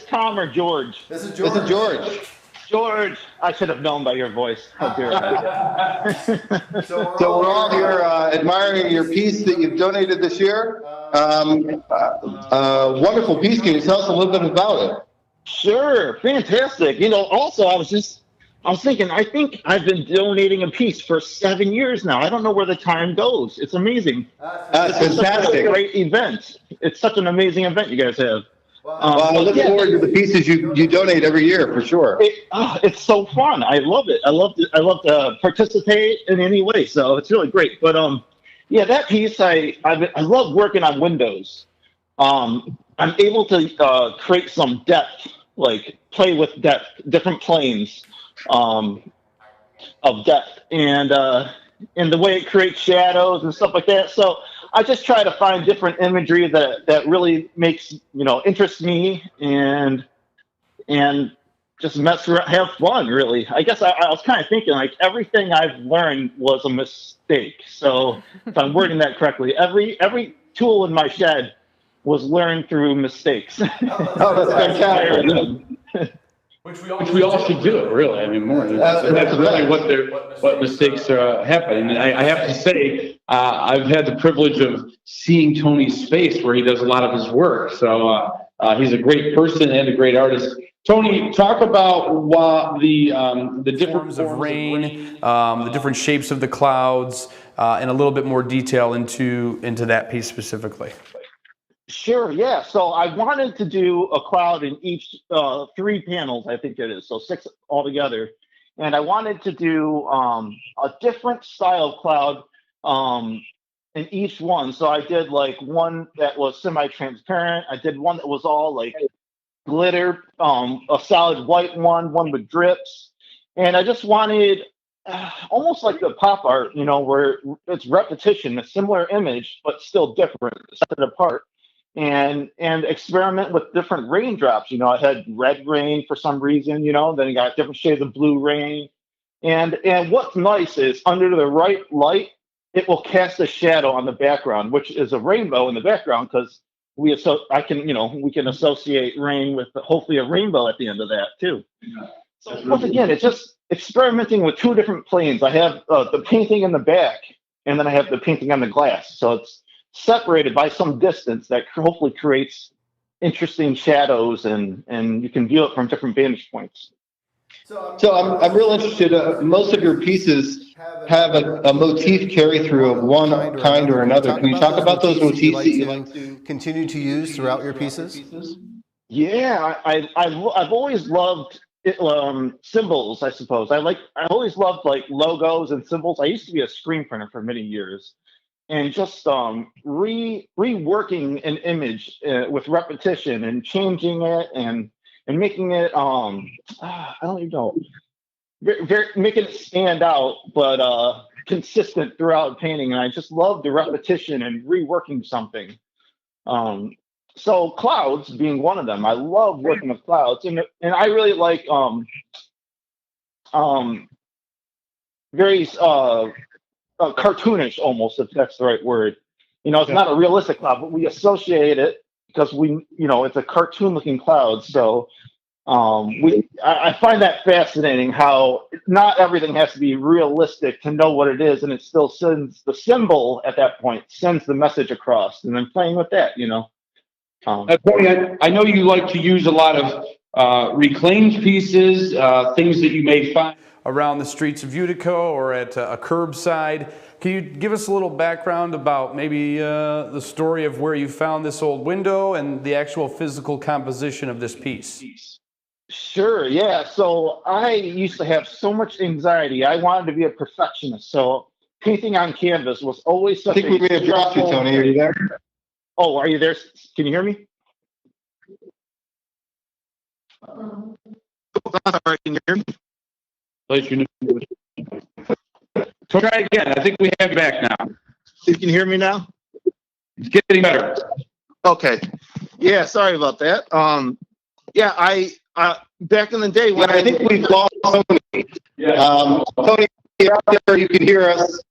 Tom or George? This is George. George, I should have known by your voice. How dare I? So we're all here admiring your piece that you've donated this year. Wonderful piece. Can you tell us a little bit about it? Sure. Fantastic. Also, I was thinking, I think I've been donating a piece for 7 years now. I don't know where the time goes. It's amazing. That's It's a great event. It's such an amazing event you guys have. I look forward to the pieces you donate every year for sure. It's so fun. I love it. I love to participate in any way. So it's really great. But that piece, I love working on windows. I'm able to create some depth, like play with depth, different planes of depth, and the way it creates shadows and stuff like that. So I just try to find different imagery that really makes, interests me and just mess around, have fun, really. I guess I was kind of thinking, like, everything I've learned was a mistake. So if I'm wording that correctly, every tool in my shed was learned through mistakes. Oh, that's fantastic. Which we all should do it, really. I mean, more. That's really what mistakes happen. And I have to say, I've had the privilege of seeing Tony's space where he does a lot of his work. So he's a great person and a great artist. Tony, talk about the different forms of rain, the different shapes of the clouds, and a little bit more detail into that piece specifically. Sure, yeah. So I wanted to do a cloud in each 3 panels, I think it is, so 6 altogether. And I wanted to do a different style cloud in each one. So I did like one that was semi-transparent. I did one that was all like glitter, a solid white one with drips, and I just wanted almost like the pop art, you know, where it's repetition, a similar image but still different, set it apart, and experiment with different raindrops. You know, I had red rain for some reason, you know, then you got different shades of blue rain, and what's nice is under the right light, it will cast a shadow on the background, which is a rainbow in the background because we can associate rain with hopefully a rainbow at the end of that too. So once again, it's just experimenting with two different planes. I have the painting in the back, and then I have the painting on the glass. So it's separated by some distance that hopefully creates interesting shadows, and you can view it from different vantage points. So I'm real interested. Most of your pieces have a motif carry through of one kind or another. Can you talk about those motifs that you like to continue to use throughout your pieces? Yeah, I've always loved symbols, I suppose. I always loved like logos and symbols. I used to be a screen printer for many years, and just reworking an image with repetition and changing it and making it I don't even know, making it stand out, but consistent throughout painting. And I just love the repetition and reworking something. So clouds being one of them. I love working with clouds, and I really like very cartoonish almost, if that's the right word. You know, it's not a realistic cloud, but we associate it because it's a cartoon looking cloud. So I find that fascinating how not everything has to be realistic to know what it is, and it still sends the symbol at that point, sends the message across, and then playing with that, you know. Tony, I know you like to use a lot of reclaimed pieces, things that you may find around the streets of Utica or at a curbside. Can you give us a little background about maybe the story of where you found this old window and the actual physical composition of this piece? Sure, yeah. So I used to have so much anxiety. I wanted to be a perfectionist. So painting on canvas was always something. I think we may have dropped you, Tony. Are you there? Oh, are you there? Can you hear me? Sorry, can you hear me? Try again. I think we have you back now. You can hear me now? It's getting better. Okay. Yeah, sorry about that. Yeah, I back in the day when I think we've lost Tony. Tony, if you're out there, you can hear us.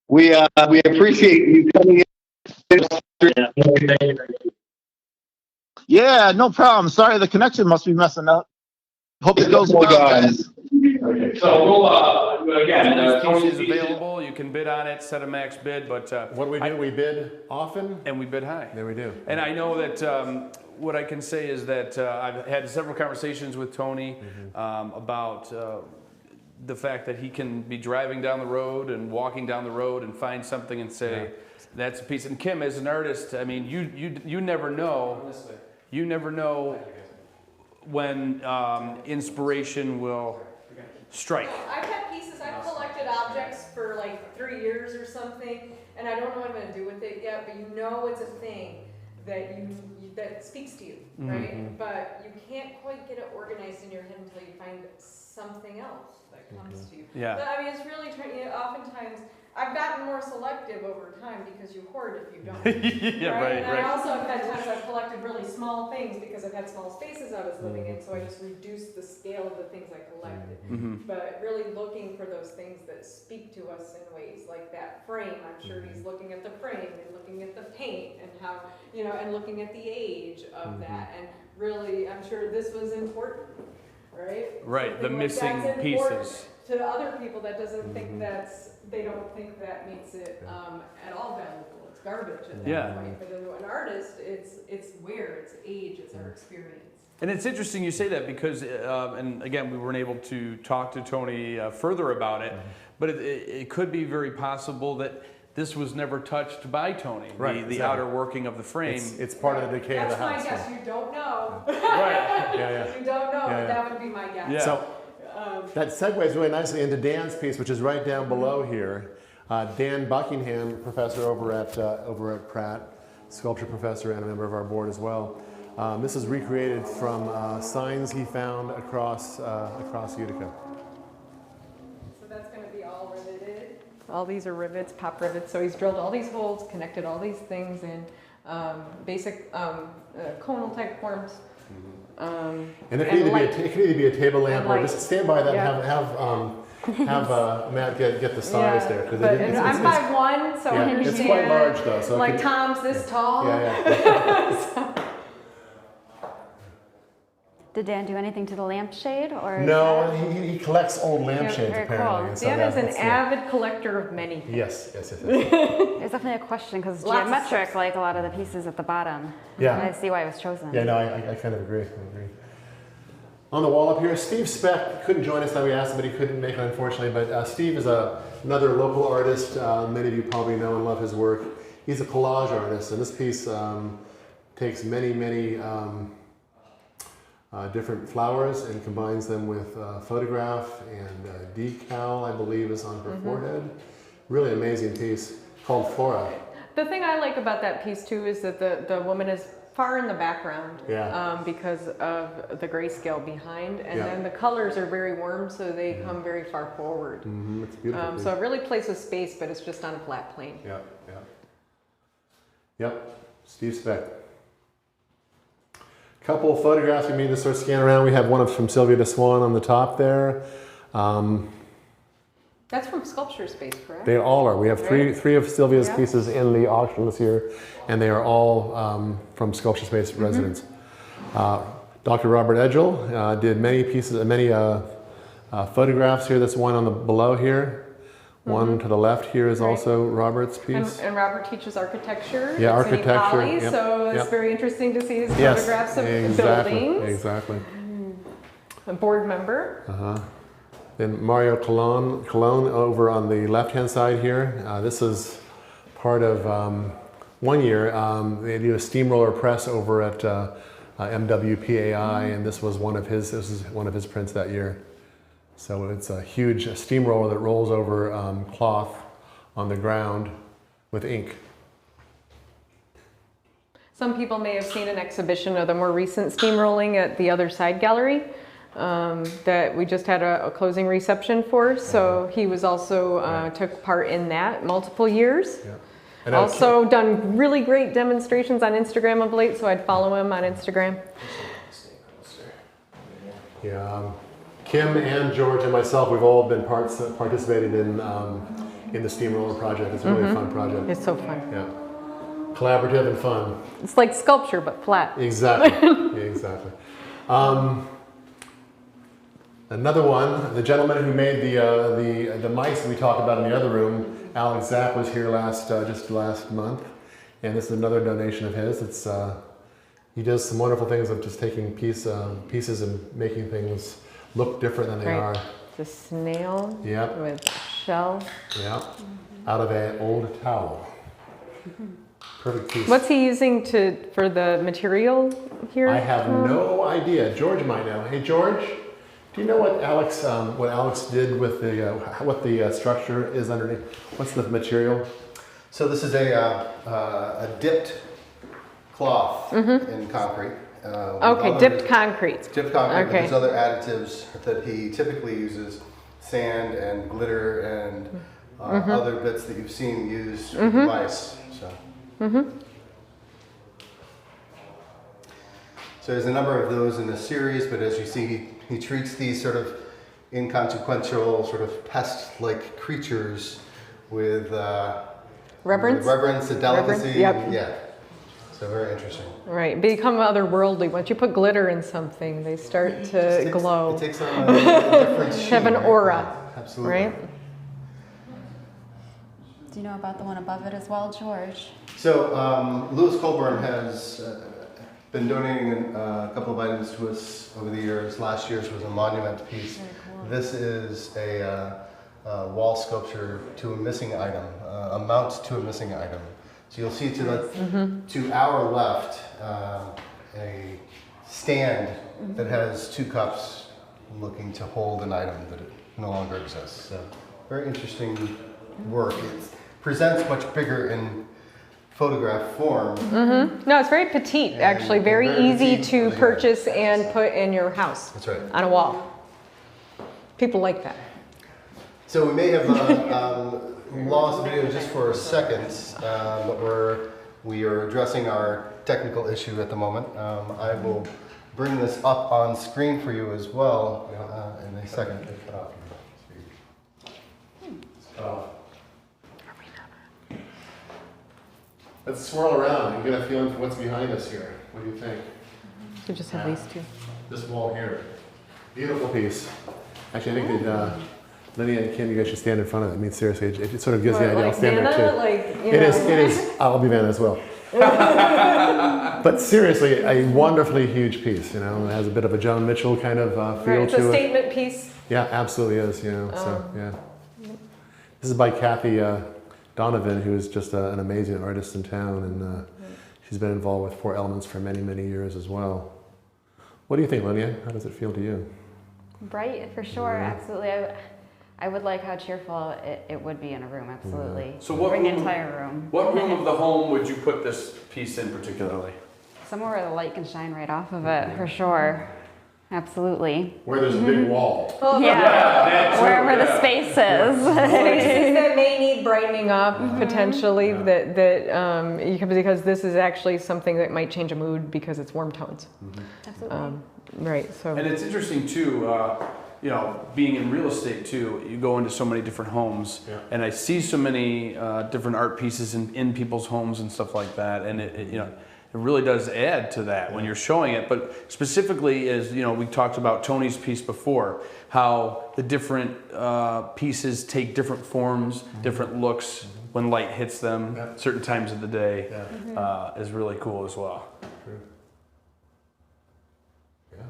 We appreciate you coming in. Yeah, no problem. Sorry, the connection must be messing up. Hope it goes well, guys. So we'll again. Tony's piece is available. You can bid on it, set a max bid. But what do we do? We bid often, and we bid high. There we do. And I know that what I can say is that I've had several conversations with Tony about the fact that he can be driving down the road and walking down the road and find something and say, that's a piece. And Kim, as an artist, I mean, you never know. You never know when inspiration will strike. I've had pieces, I've collected objects for like 3 years or something, and I don't know what I'm going to do with it yet, but you know it's a thing that that speaks to you, right? But you can't quite get it organized in your head until you find something else that comes to you. Yeah. But I mean, it's really, oftentimes, I've gotten more selective over time because you hoard if you don't. Yeah, right. And I also have had times I've collected really small things because I've had small spaces I was living in, so I just reduced the scale of the things I collected. But really looking for those things that speak to us in ways like that frame. I'm sure he's looking at the frame and looking at the paint and how, and looking at the age of that. And really, I'm sure this was important, right? Right, Something the like missing that's important pieces. To other people that doesn't think they don't think that makes it at all valuable. It's garbage at that point. But to an artist, it's wear, it's age, it's our experience. And it's interesting you say that because, and again, we weren't able to talk to Tony further about it, but it could be very possible that this was never touched by Tony, the outer working of the frame. It's part of the decay of the house. That's my guess. You don't know. Right. You don't know, but that would be my guess. Yeah. So that segues really nicely into Dan's piece, which is right down below here. Dan Buckingham, professor over at Pratt, sculpture professor and a member of our board as well. This is recreated from signs he found across Utica. So that's going to be all riveted. All these are rivets, pop rivets. So he's drilled all these holes, connected all these things in basic conal type forms. And it could either be a table lamp or just stand by that and have Matt get the size there. I'm 5'1", so I understand. It's quite large though. So like Tom's this tall. Yeah. Did Dan do anything to the lampshade, or? No, he collects old lampshades apparently. Cool. So Dan is an avid collector of many things. Yes. It's definitely a question because geometric, like a lot of the pieces at the bottom. Yeah. I see why it was chosen. Yeah, no, I kind of agree. On the wall up here, Steve Speck couldn't join us that we asked him, but he couldn't make it unfortunately. But Steve is another local artist. Many of you probably know and love his work. He's a collage artist, and this piece takes many different flowers and combines them with photograph and decal, I believe, is on her forehead. Really amazing piece called Flora. The thing I like about that piece too is that the woman is far in the background because of the grayscale behind, and then the colors are very warm, so they come very far forward. It's beautiful. So it really plays with space, but it's just on a flat plane. Yep. Steve Speck. Couple of photographs we made to sort of scan around. We have one from Sylvia DeSwan on the top there. That's from Sculpture Space, correct? They all are. We have three of Sylvia's pieces in the auction this year, and they are all from Sculpture Space residents. Dr. Robert Edgell did many pieces, many photographs here. This one on the below here. One to the left here is also Robert's piece. And Robert teaches architecture. Yeah, architecture. Poly, so it's very interesting to see his photographs of buildings. Exactly. A board member. Then Mario Colon over on the left-hand side here. This is part of one year. They do a steamroller press over at MWPAI, and this was one of his prints that year. So it's a huge steamroller that rolls over cloth on the ground with ink. Some people may have seen an exhibition of the more recent steamrolling at the Other Side Gallery that we just had a closing reception for. So he was also took part in that multiple years. And also done really great demonstrations on Instagram of late, so I'd follow him on Instagram. Kim and George and myself, we've all been participated in the steamroller project. It's really a fun project. It's so fun. Yeah, collaborative and fun. It's like sculpture but flat. Exactly. Exactly. Another one, the gentleman who made the mice we talked about in the other room, Alex Zapp, was here just last month, and this is another donation of his. It's he does some wonderful things of just taking pieces and making things look different than they are. The snail with shell. Out of an old towel. Perfect piece. What's he using for the material here? I have no idea. George might know. Hey George, do you know what Alex did with what the structure is underneath? What's the material? So this is a dipped cloth in concrete. Dipped concrete. Dipped concrete. Okay. There's other additives that he typically uses: sand and glitter and other bits that you've seen used with mice. So. So there's a number of those in the series, but as you see, he treats these sort of inconsequential, sort of pest-like creatures with reverence and delicacy. So very interesting. Right, become otherworldly. Once you put glitter in something, they start to glow. It takes on a different shape. Have an aura. Absolutely. Right? Do you know about the one above it as well, George? So Louis Colburn has been donating a couple of items to us over the years. Last year's was a monument piece. Cool. This is a wall sculpture to a missing item, a mount to a missing item. So you'll see to our left a stand that has two cups looking to hold an item that no longer exists. So very interesting work. It presents much bigger in photograph form. No, it's very petite, actually, very very easy petite to on the purchase and put in your house. That's right. On a wall. People like that. So we may have lost video just for a second, but we are addressing our technical issue at the moment. I will bring this up on screen for you as well in a second. Let's swirl around and get a feeling for what's behind us here. What do you think? We just have these two. This wall here. Beautiful piece. Actually, I think that Lydia and Kim, you guys should stand in front of it. I mean, seriously, it sort of gives the idea. I'll stand there too. Like, It is. I'll be Vanna as well. But seriously, a wonderfully huge piece. You know, it has a bit of a Joan Mitchell kind of feel Right, it's to a it. statement piece. Yeah, absolutely is. You know, so yeah. This is by Kathy Donovan, who is just an amazing artist in town, and she's been involved with Four Elements for many, many years as well. What do you think, Linnea? How does it feel to you? Bright, for sure, absolutely. I would like how cheerful it would be in a room, absolutely. So what Bring room, the entire room. What room of the home would you put this piece in particularly? Somewhere where the light can shine right off of it, for sure. Absolutely. Where there's a big wall. Yeah, wherever the space is. Spaces that may need brightening up potentially, because this is actually something that might change a mood because it's warm tones. Absolutely. Right. So. And it's interesting too. You know, being in real estate too, you go into so many different homes, and I see so many different art pieces in people's homes and stuff like that, and it really does add to that when you're showing it. But specifically, as you know, we talked about Tony's piece before, how the different pieces take different forms, different looks when light hits them, certain times of the day, is really cool as well. True. Yeah.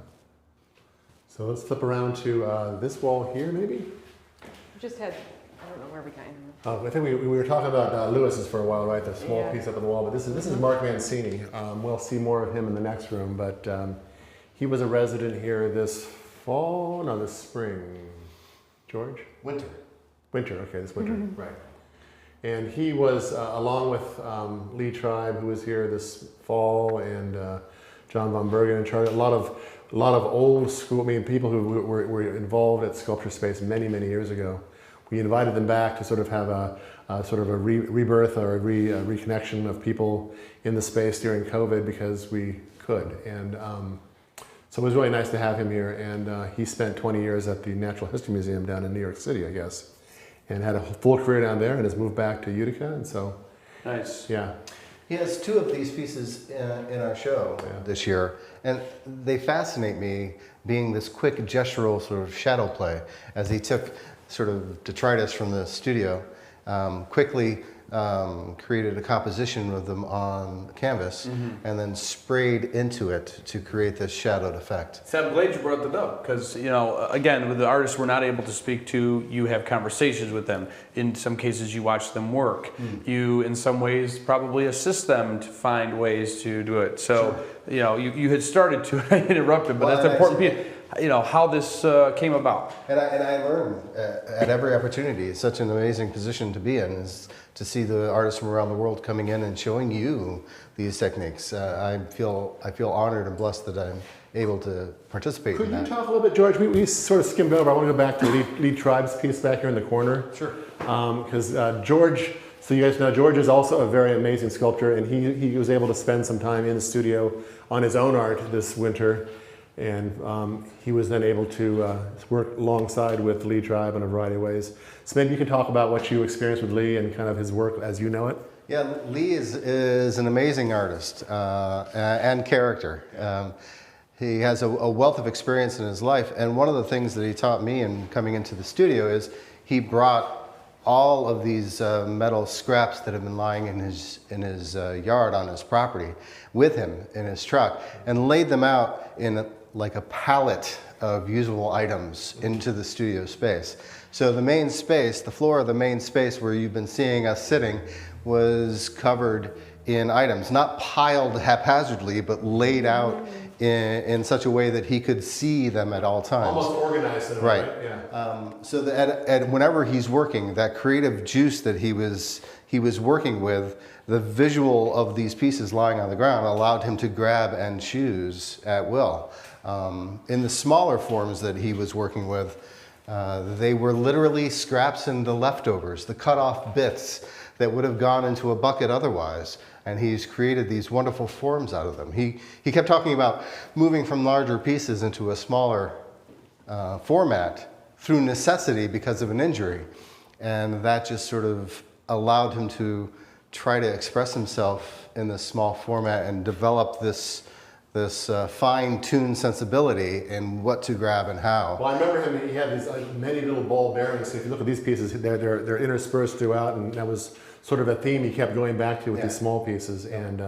So let's flip around to this wall here, maybe. Just had, I don't know where we got him. I think we were talking about Lewis's for a while, right? The small piece up on the wall. But this is Mark Mancini. We'll see more of him in the next room. But he was a resident here this spring. George? Winter. Okay, this winter, right. And he was, along with Lee Tribe, who was here this fall, and John Von Bergen and Charlie, a lot of old school, people who were involved at Sculpture Space many, many years ago. We invited them back to sort of have a rebirth or a reconnection of people in the space during COVID because we could. And so it was really nice to have him here. And he spent 20 years at the Natural History Museum down in New York City, I guess, and had a full career down there and has moved back to Utica. And so, nice. Yeah. He has two of these pieces in our show this year, and they fascinate me, being this quick gestural sort of shadow play as he took sort of detritus from the studio, quickly created a composition of them on canvas, and then sprayed into it to create this shadowed effect. So I'm glad you brought that up because, you know, again, with the artists we're not able to speak to, you have conversations with them. In some cases, you watch them work. You, in some ways, probably assist them to find ways to do it. So, you know, you had started to, I interrupted, but that's important. You know, how this came about. And I learn at every opportunity. It's such an amazing position to be in, is to see the artists from around the world coming in and showing you these techniques. I feel honored and blessed that I'm able to participate in that. Could you talk a little bit, George? We sort of skimmed over. I want to go back to Lee Tribe's piece back here in the corner. Sure. Because George, so you guys know, George is also a very amazing sculptor, and he was able to spend some time in the studio on his own art this winter. And he was then able to work alongside with Lee Tribe in a variety of ways. So maybe you can talk about what you experienced with Lee and kind of his work as you know it. Yeah, Lee is an amazing artist and character. He has a wealth of experience in his life, and one of the things that he taught me in coming into the studio is he brought all of these metal scraps that have been lying in his yard on his property with him in his truck, and laid them out in like a palette of usable items into the studio space. So the main space, the floor of the main space where you've been seeing us sitting, was covered in items, not piled haphazardly, but laid out in such a way that he could see them at all times. Almost organized in a way, right? Yeah. So that whenever he's working, that creative juice that he was he was working with, the visual of these pieces lying on the ground allowed him to grab and choose at will. In the smaller forms that he was working with, they were literally scraps and the leftovers, the cut off bits that would have gone into a bucket otherwise. And he's created these wonderful forms out of them. He kept talking about moving from larger pieces into a smaller format through necessity because of an injury. And that just sort of allowed him to try to express himself in this small format and develop this fine-tuned sensibility in what to grab and how. Well, I remember him, he had these many little ball bearings. So if you look at these pieces, they're interspersed throughout, and that was sort of a theme he kept going back to with these small pieces. And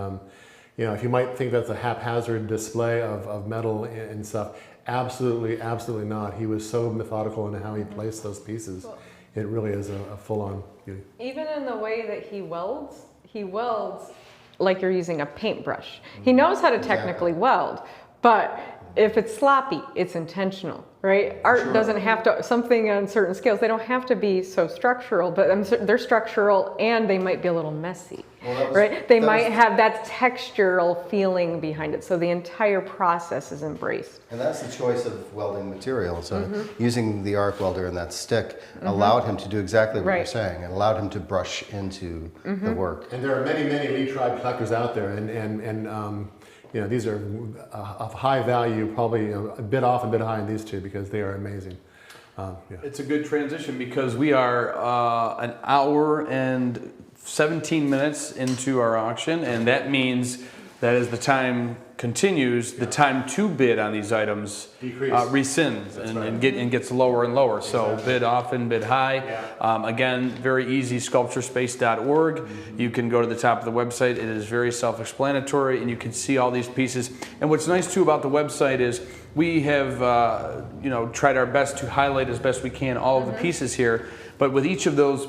you know, if you might think that's a haphazard display of metal and stuff, absolutely, absolutely not. He was so methodical in how he placed those pieces. It really is a full-on beauty. Even in the way that he welds like you're using a paintbrush. He knows how to technically weld, but if it's sloppy, it's intentional, right? Art doesn't have to, something on certain scales, they don't have to be so structural, but they're structural and they might be a little messy, right? They might have that textural feeling behind it, so the entire process is embraced. And that's the choice of welding materials. Using the arc welder and that stick allowed him to do exactly what you're saying, and allowed him to brush into the work. And there are many, many Lee Tribe collectors out there, and you know, these are of high value, probably a bit off and a bit high in these two because they are amazing. It's a good transition because we are an hour and 17 minutes into our auction, and that means that as the time continues, the time to bid on these items rescinds and gets lower and lower. So bid often, bid high. Again, very easy, sculpturespace.org. You can go to the top of the website. It is very self-explanatory, and you can see all these pieces. And what's nice too about the website is we have tried our best to highlight as best we can all of the pieces here. But with each of those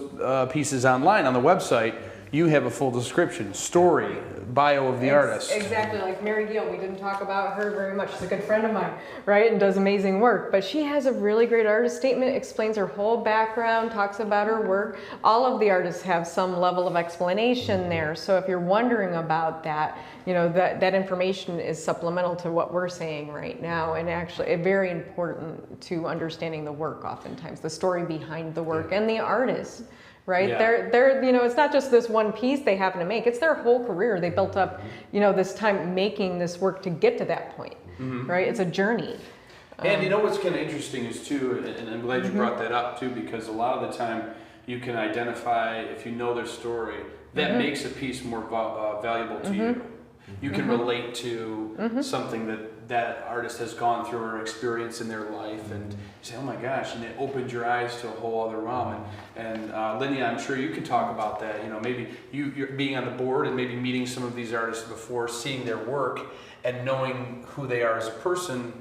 pieces online on the website, you have a full description, story, bio of the artist. Exactly, like Mary Gill, we didn't talk about her very much. She's a good friend of mine, right, and does amazing work. But she has a really great artist statement, explains her whole background, talks about her work. All of the artists have some level of explanation there. So if you're wondering about that, you know, that information is supplemental to what we're saying right now, and actually very important to understanding the work oftentimes, the story behind the work and the artist. Right? Yeah. They're, you know, it's not just this one piece they happen to make, it's their whole career. They built up, you know, this time making this work to get to that point, right? It's a journey. And you know what's kind of interesting is too, and I'm glad you brought that up too, because a lot of the time you can identify, if you know their story, that makes a piece more valuable to you. You can relate to something that artist has gone through or experienced in their life, and you say, oh my gosh, and it opened your eyes to a whole other realm. And Linnea, I'm sure you could talk about that. You know, maybe you're being on the board and maybe meeting some of these artists before, seeing their work and knowing who they are as a person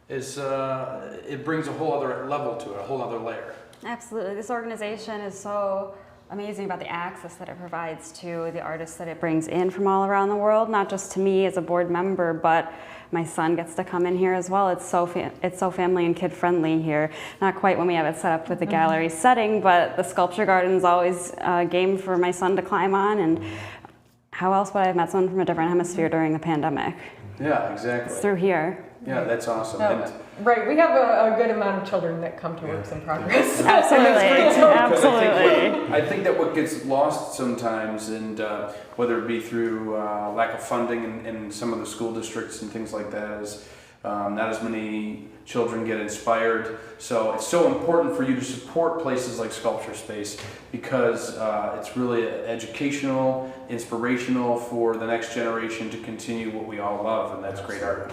is it brings a whole other level to it, a whole other layer. Absolutely. This organization is so amazing about the access that it provides to the artists that it brings in from all around the world, not just to me as a board member, but my son gets to come in here as well. It's so family and kid friendly here. Not quite when we have it set up with the gallery setting, but the sculpture garden is always a game for my son to climb on. And how else would I have met someone from a different hemisphere during the pandemic? Yeah, exactly. It's through here. Yeah, that's awesome. Right, we have a good amount of children that come to Works in Progress. Absolutely, absolutely. I think that what gets lost sometimes, and whether it be through lack of funding in some of the school districts and things like that, is not as many children get inspired. So it's so important for you to support places like Sculpture Space because it's really educational, inspirational for the next generation to continue what we all love, and that's great art.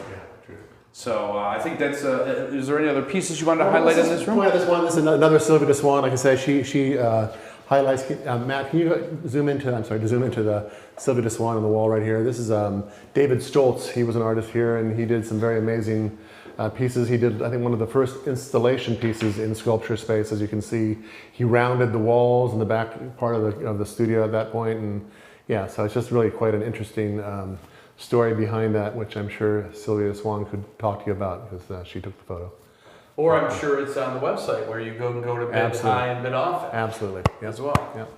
So I think that's. Is there any other pieces you wanted to highlight in this room? This is another Sylvia de Swan. Like I say, she highlights. Matt, can you zoom into? I'm sorry, to zoom into the Sylvia de Swan on the wall right here. This is David Stoltz. He was an artist here, and he did some very amazing pieces. He did, I think, one of the first installation pieces in Sculpture Space. As you can see, he rounded the walls in the back part of the studio at that point, and yeah, so it's just really quite an interesting. Story behind that, which I'm sure Sylvia Swan could talk to you about because she took the photo. Or I'm sure it's on the website where you can go to bid high and bid often. Absolutely. As well. Yep.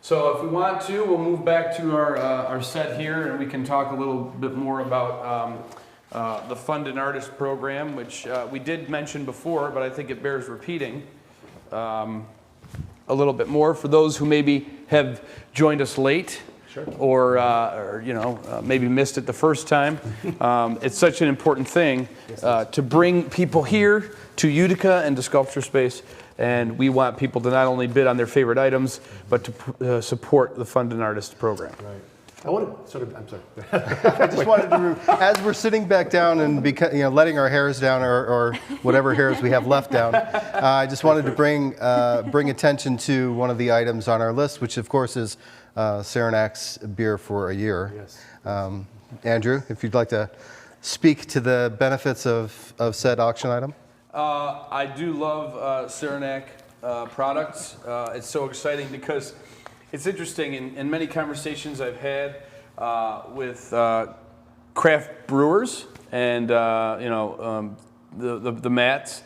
So if we want to, we'll move back to our set here, and we can talk a little bit more about the Fund an Artist program, which we did mention before, but I think it bears repeating a little bit more for those who maybe have joined us late. Sure. Or maybe missed it the first time. It's such an important thing to bring people here to Utica and to Sculpture Space, and we want people to not only bid on their favorite items, but to support the Fund an Artist program. Right. I want to sort of, I'm sorry. I just wanted to, as we're sitting back down and letting our hairs down or whatever hairs we have left down, I just wanted to bring attention to one of the items on our list, which of course is Saranac's beer for a year. Yes. Andrew, if you'd like to speak to the benefits of said auction item. I do love Saranac products. It's so exciting because it's interesting in many conversations I've had with craft brewers and the Matts,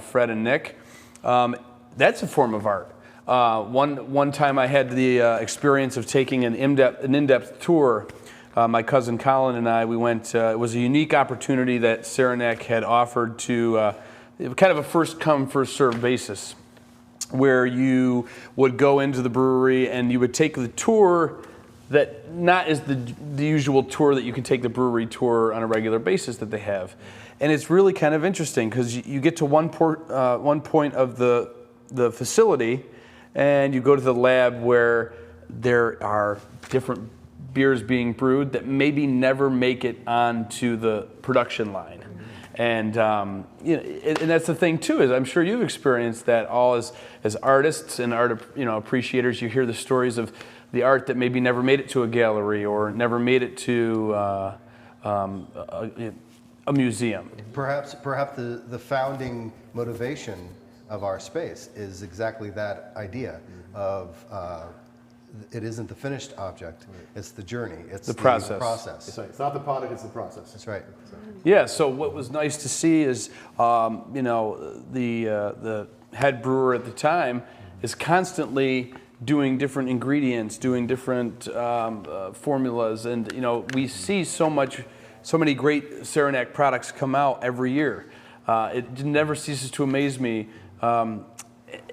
Fred and Nick. That's a form of art. One time I had the experience of taking an in-depth tour. My cousin Colin and I, we went, it was a unique opportunity that Saranac had offered to kind of a first come, first served basis, where you would go into the brewery and you would take the tour that not is the usual tour that you can take the brewery tour on a regular basis that they have. And it's really kind of interesting because you get to one point of the facility and you go to the lab where there are different beers being brewed that maybe never make it onto the production line. And and that's the thing too, is I'm sure you've experienced that all as artists and art appreciators. You hear the stories of the art that maybe never made it to a gallery or never made it to a museum. Perhaps the founding motivation of our space is exactly that idea of it isn't the finished object, it's the journey, it's the process. It's right. It's not the product, it's the process. That's right. Yeah, so what was nice to see is, the head brewer at the time is constantly doing different ingredients, doing different formulas, and we see so many great Saranac products come out every year. It never ceases to amaze me.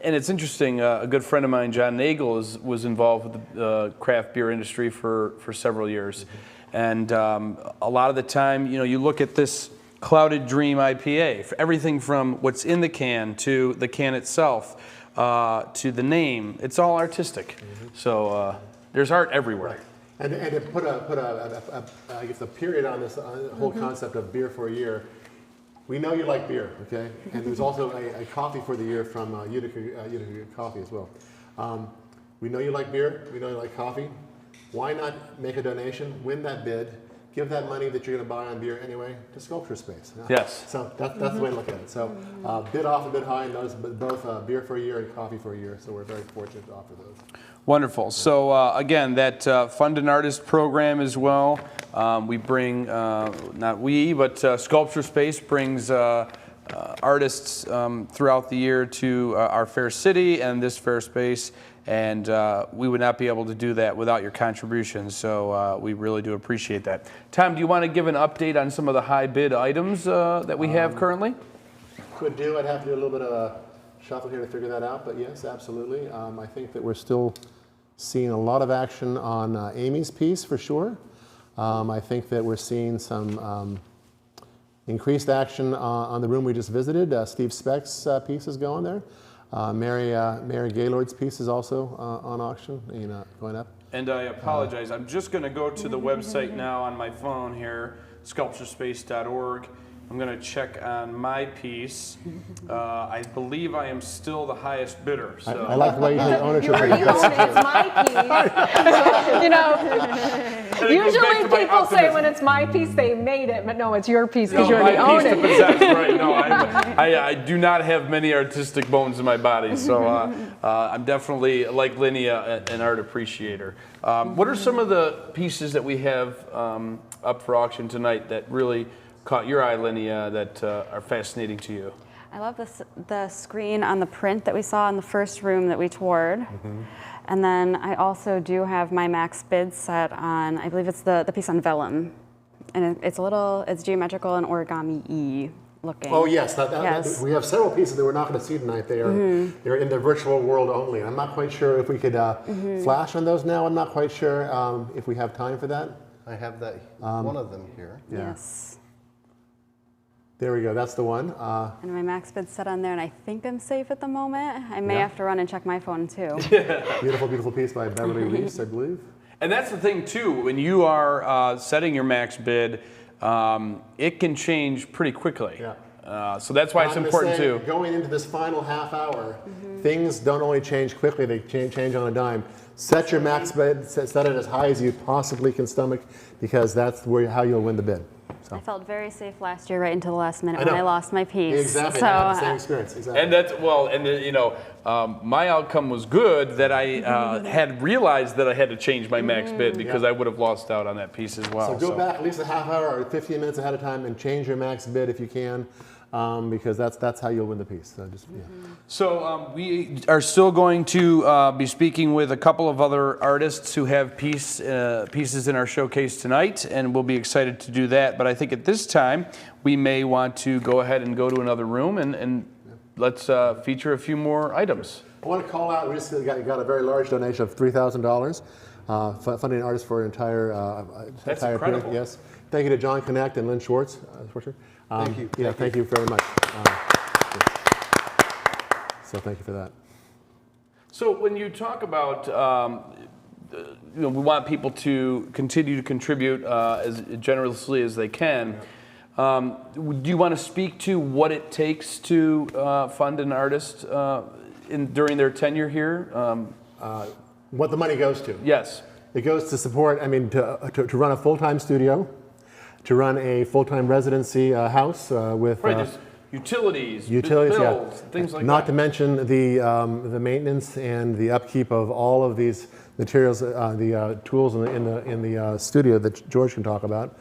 And it's interesting, a good friend of mine, John Nagel, was involved with the craft beer industry for several years. And a lot of the time, you look at this Clouded Dream IPA, everything from what's in the can to the can itself to the name, it's all artistic. So there's art everywhere. Right. And to put I guess a period on this whole concept of beer for a year, we know you like beer, okay? And there's also a coffee for the year from Utica Coffee as well. We know you like beer, we know you like coffee. Why not make a donation, win that bid, give that money that you're going to buy on beer anyway to Sculpture Space? Yes. So that's the way to look at it. So bid off and bid high, and those both beer for a year and coffee for a year. So we're very fortunate to offer those. Wonderful. So again, that Fund an Artist program as well. We bring, not we, but Sculpture Space brings artists throughout the year to our fair city and this fair space, and we would not be able to do that without your contributions, so we really do appreciate that. Tom, do you want to give an update on some of the high bid items that we have currently? Could do. I'd have to do a little bit of a shuffle here to figure that out, but yes, absolutely. I think that we're still seeing a lot of action on Amy's piece for sure. I think that we're seeing some increased action on the room we just visited. Steve Speck's piece is going there. Mary Gaylord's piece is also on auction, going up. And I apologize, I'm just going to go to the website now on my phone here, sculpturespace.org. I'm going to check on my piece. I believe I am still the highest bidder. So. I like the way you take ownership. You own it. It's my piece. Usually people say when it's my piece, they made it, but no, it's your piece because you already own it. Right. No, I do not have many artistic bones in my body, so I'm definitely, like Linnea, an art appreciator. What are some of the pieces that we have up for auction tonight that really caught your eye, Linnea, that are fascinating to you? I love the screen on the print that we saw in the first room that we toured. And then I also do have my max bid set on, I believe it's the piece on vellum. And it's geometrical and origami-y looking. Oh yes, Yes. we have several pieces that we're not going to see tonight. They're in the virtual world only. I'm not quite sure if we could flash on those now. I'm not quite sure if we have time for that. I have that one of them here. Yeah. Yes. There we go. That's the one. And my max bid's set on there, and I think I'm safe at the moment. I may Yeah. have to run and check my phone too. Beautiful, beautiful piece by Beverly Reese, I believe. And that's the thing too, when you are setting your max bid, it can change pretty quickly. Yeah. So that's why it's I'm gonna important say, too. Going into this final half hour, things don't only change quickly, they change on a dime. Set your max bid, set it as high as you possibly can stomach, because that's how you'll win the bid. So. I felt very safe last year right until the last minute I when know. I lost my piece. Exactly, So, I had the same experience. Exactly. And that's, well, and you know, my outcome was good that I had realized that I had to change my max bid because I would have lost out on that piece as well. So go back at least a half hour or 15 minutes ahead of time and change your max bid if you can, because that's how you'll win the piece. So just, So we are still going to be speaking with a couple of other artists who have pieces in our showcase tonight, and we'll be excited to do that. But I think at this time, we may want to go ahead and go to another room and let's feature a few more items. I want to call out, we just got a very large donation of $3,000, funding artists for an entire That's entire incredible. period. Yes. Thank you to John Connect and Lynn Schwartz. Thank you. Yeah, thank you very much. So thank you for that. So when you talk about, you know, we want people to continue to contribute as generously as they can. Do you want to speak to what it takes to fund an artist during their tenure here? What the money goes to? Yes. It goes to support, I mean, to run a full-time studio, to run a full-time residency house with just utilities, bills, things like that. Not to mention the maintenance and the upkeep of all of these materials, the tools in the studio that George can talk about.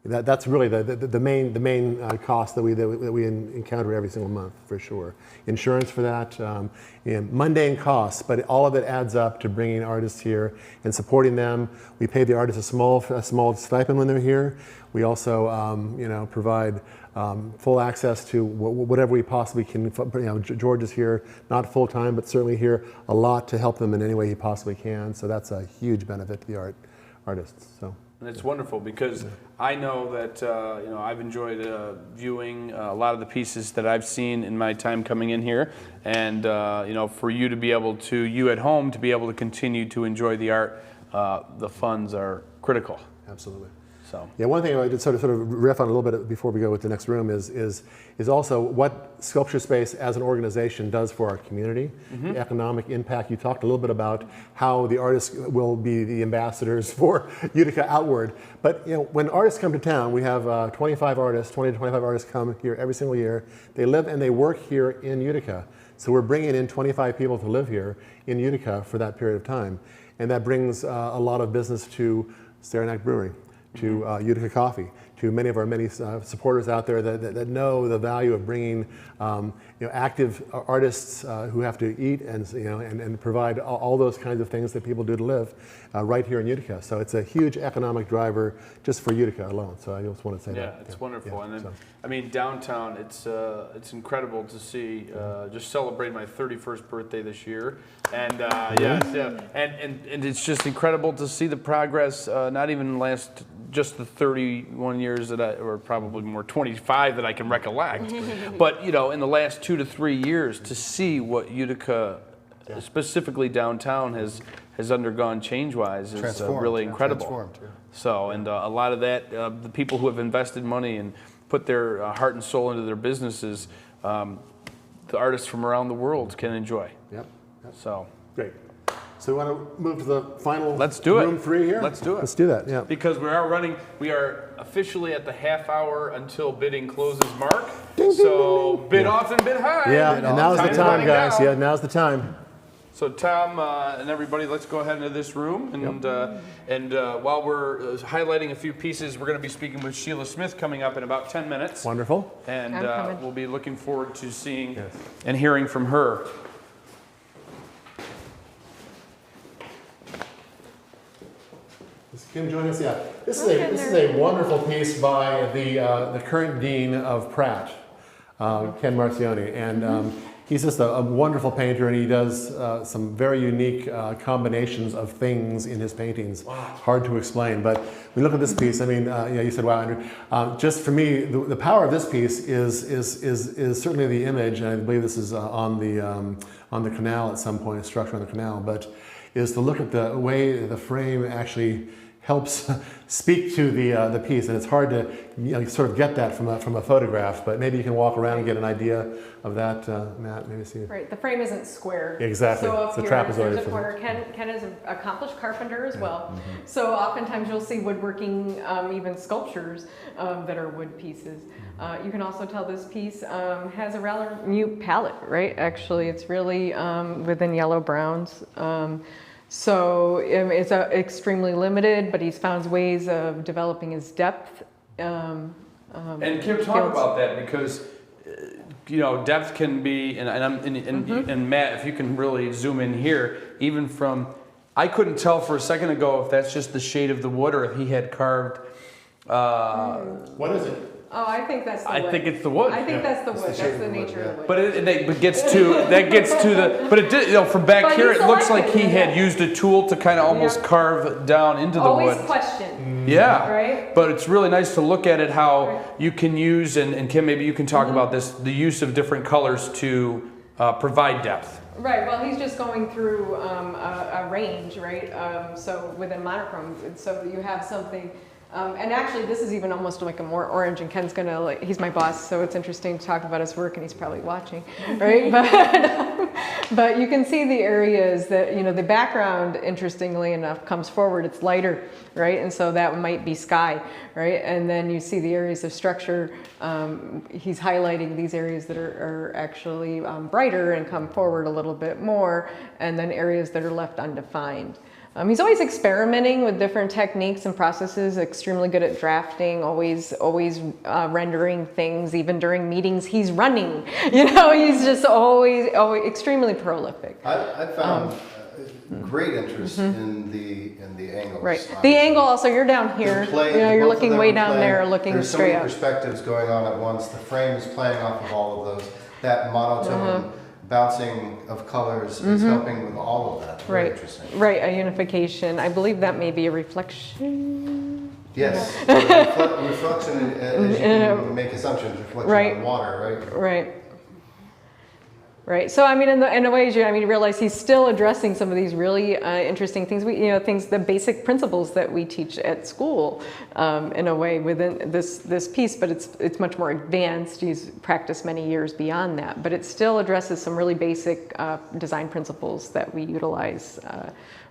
That's really the main cost that we encounter every single month, for sure. Insurance for that, mundane costs, but all of it adds up to bringing artists here and supporting them. We pay the artists a small stipend when they're here. We also provide full access to whatever we possibly can. George is here, not full time, but certainly here a lot to help them in any way he possibly can. So that's a huge benefit to the artists. So. And it's wonderful because I know that I've enjoyed viewing a lot of the pieces that I've seen in my time coming in here, and for you to be able to, you at home, to be able to continue to enjoy the art, the funds are critical. Absolutely. So. Yeah, one thing I did sort of riff on a little bit before we go with the next room is also what Sculpture Space as an organization does for our community, the economic impact. You talked a little bit about how the artists will be the ambassadors for Utica outward. But when artists come to town, we have 20 to 25 artists come here every single year. They live and they work here in Utica. So we're bringing in 25 people to live here in Utica for that period of time. And that brings a lot of business to Saranac Brewery, to Utica Coffee, to many of our supporters out there that know the value of bringing active artists who have to eat and provide all those kinds of things that people do to live right here in Utica. So it's a huge economic driver just for Utica alone. So I just want to say that. Yeah, it's wonderful. Yeah, and then, so. I mean, downtown, it's incredible to see. Just celebrate my 31st birthday this year, and and it's just incredible to see the progress. Not even just the 31 years or probably more, 25 that I can recollect, but in the last 2 to 3 years, to see what Utica, specifically downtown, has undergone change-wise is really incredible. Transformed, yeah. So, and a lot of that, the people who have invested money and put their heart and soul into their businesses, the artists from around the world can enjoy. Yep. So Great. So we want to move to the final let's do it. room 3 here? Let's do it. Let's do that, yeah. Because we are officially at the half hour until bidding closes mark. Bid off and bid high. Yeah, and now's the time, guys. Now. Yeah, now's the time. So Tom and everybody, let's go ahead into this room, and while we're highlighting a few pieces, we're going to be speaking with Sheila Smith coming up in about 10 minutes. Wonderful. And we'll be looking forward to seeing and hearing from her. Is Kim joining us? Yeah. This is a wonderful piece by the current dean of Pratt, Ken Marcioni, and he's just a wonderful painter, and he does some very unique combinations of things in his paintings. Wow. Hard to explain, but we look at this piece. I mean, you said, "Wow, Andrew." Just for me, the power of this piece is certainly the image, and I believe this is on the canal at some point, a structure on the canal, but is to look at the way the frame actually helps speak to the piece, and it's hard to sort of get that from a photograph. But maybe you can walk around and get an idea of that, Matt. Maybe see. Right, the frame isn't square. Exactly, So it's a there's trapezoid. a corner. Ken is an accomplished carpenter as well. So oftentimes you'll see woodworking, even sculptures that are wood pieces. You can also tell this piece has a rather mute palette, right? Actually, it's really within yellow browns. So it's extremely limited, but he's found ways of developing his depth. And Kim, talk about that, because depth can be, and Matt, if you can really zoom in here, even from, I couldn't tell for a second ago if that's just the shade of the wood or if he had carved. What is it? Oh, I think that's the wood. I think it's the wood. I think that's the wood. That's the nature of the wood. But it gets to the. But it did. From back here, it looks like he had used a tool to kind of almost carve down into the wood. Always question. Yeah. Right. But it's really nice to look at it how you can use, and Kim, maybe you can talk about this, the use of different colors to provide depth. Right. Well, he's just going through a range, right? So within monochrome, so you have something. And actually, this is even almost like a more orange, and Ken's gonna, he's my boss, so it's interesting to talk about his work, and he's probably watching, right? But you can see the areas that, the background, interestingly enough, comes forward, it's lighter, right? And so that might be sky, right? And then you see the areas of structure, he's highlighting these areas that are actually brighter and come forward a little bit more, and then areas that are left undefined. He's always experimenting with different techniques and processes, extremely good at drafting, always rendering things, even during meetings he's running. He's just always extremely prolific. I found great interest in the angles. Right. The angle also, you're down here, you're looking way down there, looking straight up. There's so many perspectives going on at once. The frame is playing off of all of those. That monotone bouncing of colors is helping with all of that. Very interesting. Right, a unification. I believe that may be a reflection. Yes, reflection, as you can make assumptions, reflection on water, right? Right. So I mean, in a way, you realize he's still addressing some of these really interesting things. The basic principles that we teach at school, in a way within this piece, but it's much more advanced. He's practiced many years beyond that, but it still addresses some really basic design principles that we utilize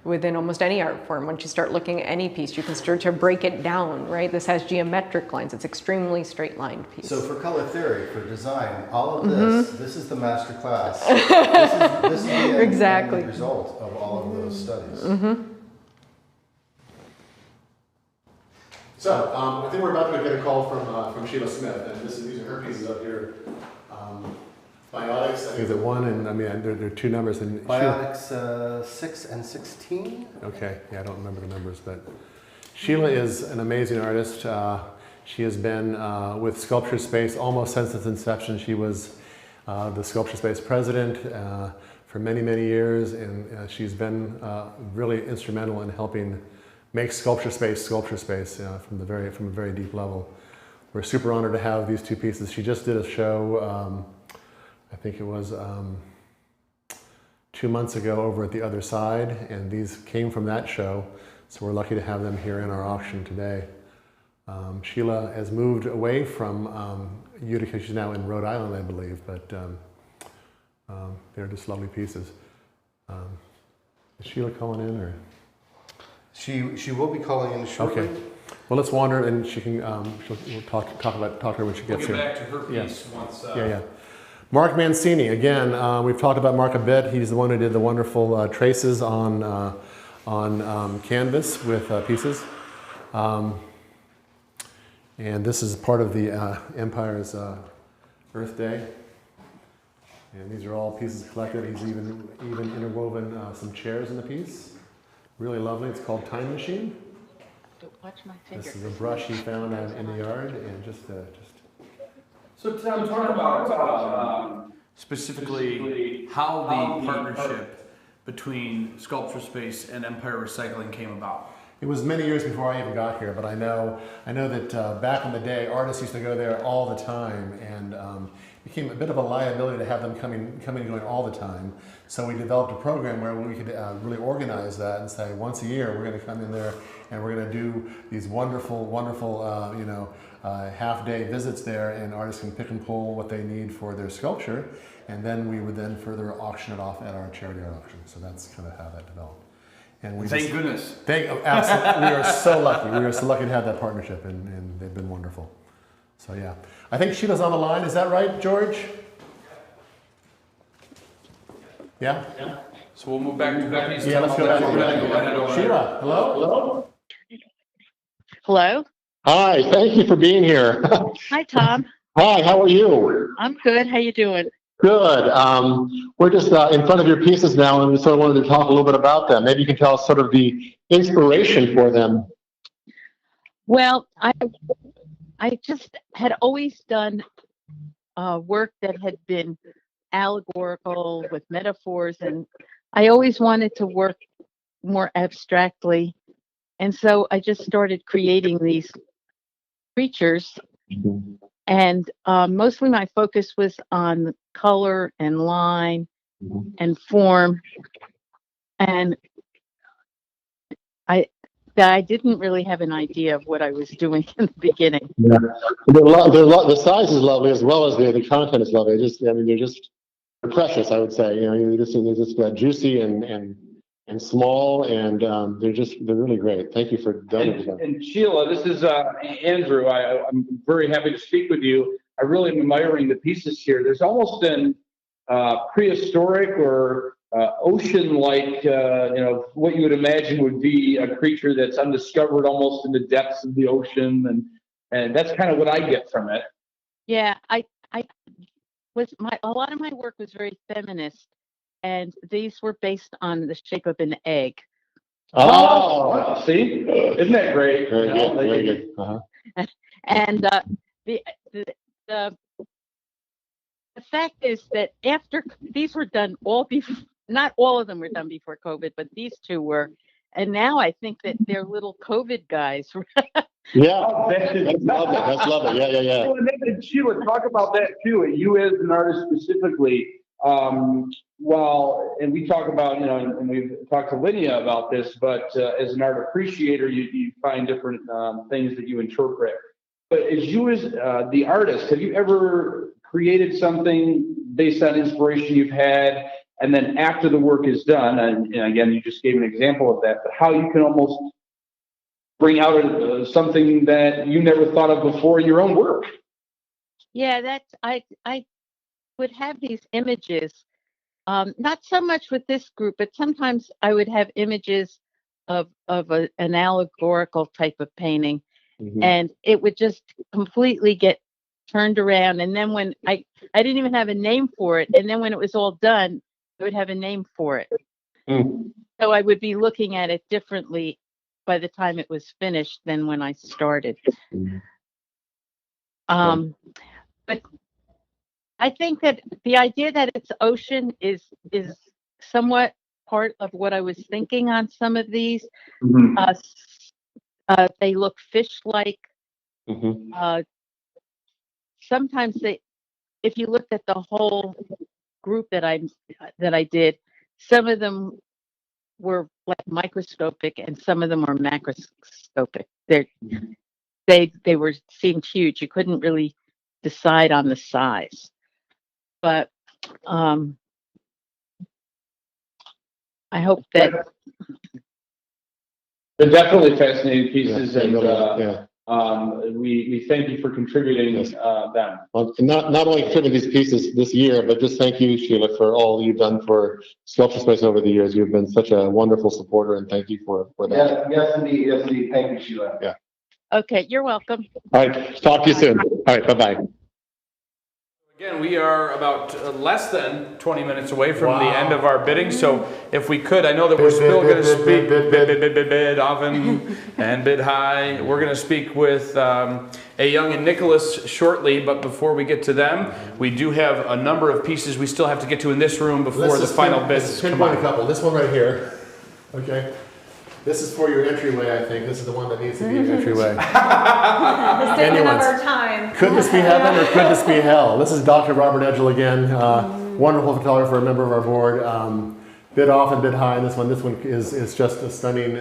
within almost any art form. Once you start looking at any piece, you can start to break it down, right? This has geometric lines. It's extremely straight-lined piece. So for color theory, for design, all of this is the master class. This is the end result of all of those studies. So I think we're about to get a call from Sheila Smith, and these are her pieces up here. Biotics, I think is at 1, and there are 2 numbers. And Biotics 6 and 16? Okay, yeah, I don't remember the numbers, but Sheila is an amazing artist. She has been with Sculpture Space almost since its inception. She was the Sculpture Space president for many, many years, and she's been really instrumental in helping make Sculpture Space from a very deep level. We're super honored to have these 2 pieces. She just did a show, I think it was 2 months ago over at the Other Side, and these came from that show, so we're lucky to have them here in our auction today. Sheila has moved away from Utica. She's now in Rhode Island, I believe, but they're just lovely pieces. Is Sheila calling in, or? She will be calling in shortly. Okay. Well, let's wander, and she can we'll talk to her when she gets here. We'll get back to her piece once. Mark Mancini, again, we've talked about Mark a bit. He's the one who did the wonderful traces on canvas with pieces. And this is part of the Empire's Earth Day. And these are all pieces collected. He's even interwoven some chairs in the piece. Really lovely. It's called Time Machine. Don't watch my finger. This is a brush he found in the yard, and just. So Tom, talk about specifically how the partnership between Sculpture Space and Empire Recycling came about. It was many years before I even got here, but I know that back in the day, artists used to go there all the time, and it became a bit of a liability to have them coming and going all the time. So we developed a program where we could really organize that and say, once a year, we're going to come in there and we're going to do these wonderful, half-day visits there, and artists can pick and pull what they need for their sculpture, and then we would then further auction it off at our charity art auction. So that's kind of how that developed. And we Thank goodness. Absolutely. We are so lucky. We are so lucky to have that partnership, and they've been wonderful. So yeah, I think Sheila's on the line. Is that right, George? Yeah. So we'll move back to Becky's. Yeah, let's go back to Sheila. Hello. Hello. Hi, thank you for being here. Hi, Tom. Hi, how are you? I'm good. How you doing? Good. We're just in front of your pieces now, and we sort of wanted to talk a little bit about them. Maybe you can tell us sort of the inspiration for them. Well, I just had always done work that had been allegorical with metaphors, and I always wanted to work more abstractly. And so I just started creating these creatures. And mostly my focus was on color and line and form. And I didn't really have an idea of what I was doing in the beginning. Yeah. The size is lovely, as well as the content is lovely. They're just precious, I would say. They're just juicy and small, and they're really great. Thank you for doing that. And Sheila, this is Andrew. I'm very happy to speak with you. I really am admiring the pieces here. There's almost an prehistoric or ocean-like, what you would imagine would be a creature that's undiscovered, almost in the depths of the ocean, and that's kind of what I get from it. Yeah, a lot of my work was very feminist. And these were based on the shape of an egg. Oh, see? Isn't that great? Very good. Very good. Uh-huh. And the fact is that after these were done not all of them were done before COVID, but these two were. And now I think that they're little COVID guys. Yeah, that's lovely. Yeah. And Sheila, talk about that too. You as an artist specifically. And we talk about, and we've talked to Linnea about this, but as an art appreciator, you find different things that you interpret. But as you as the artist, have you ever created something based on inspiration you've had, and then after the work is done, and again, you just gave an example of that, but how you can almost bring out something that you never thought of before in your own work? Yeah, I would have these images, not so much with this group, but sometimes I would have images of an allegorical type of painting, and it would just completely get turned around. And then when I didn't even have a name for it, and then when it was all done, I would have a name for it. So I would be looking at it differently by the time it was finished than when I started. But I think that the idea that it's ocean is somewhat part of what I was thinking on some of these. They look fish-like. Sometimes if you looked at the whole group that I did, some of them were like microscopic and some of them were macroscopic. They seemed huge. You couldn't really decide on the size. But I hope that they're definitely fascinating pieces, we thank you for contributing them. Well, not only contributing these pieces this year, but just thank you, Sheila, for all you've done for Sculpture Space over the years. You've been such a wonderful supporter, and thank you for that. Yes, indeed. Yes, indeed. Thank you, Sheila. Yeah. Okay, you're welcome. All right. Talk to you soon. All right. Bye-bye. Again, we are about less than 20 minutes away from the end of our bidding, so if we could, I know that we're still going to speak bid often and bid high. We're going to speak with A. Young and Nicholas shortly, but before we get to them, we do have a number of pieces we still have to get to in this room before the final bids come on. out. A couple. This one right here. Okay. This is for your entryway, I think. This is the one that needs to be your entryway. The statement of our time. Could this be heaven or could this be hell? This is Dr. Robert Edgell again. Wonderful photographer, a member of our board. Bid off and bid high in this one. This one is just a stunning,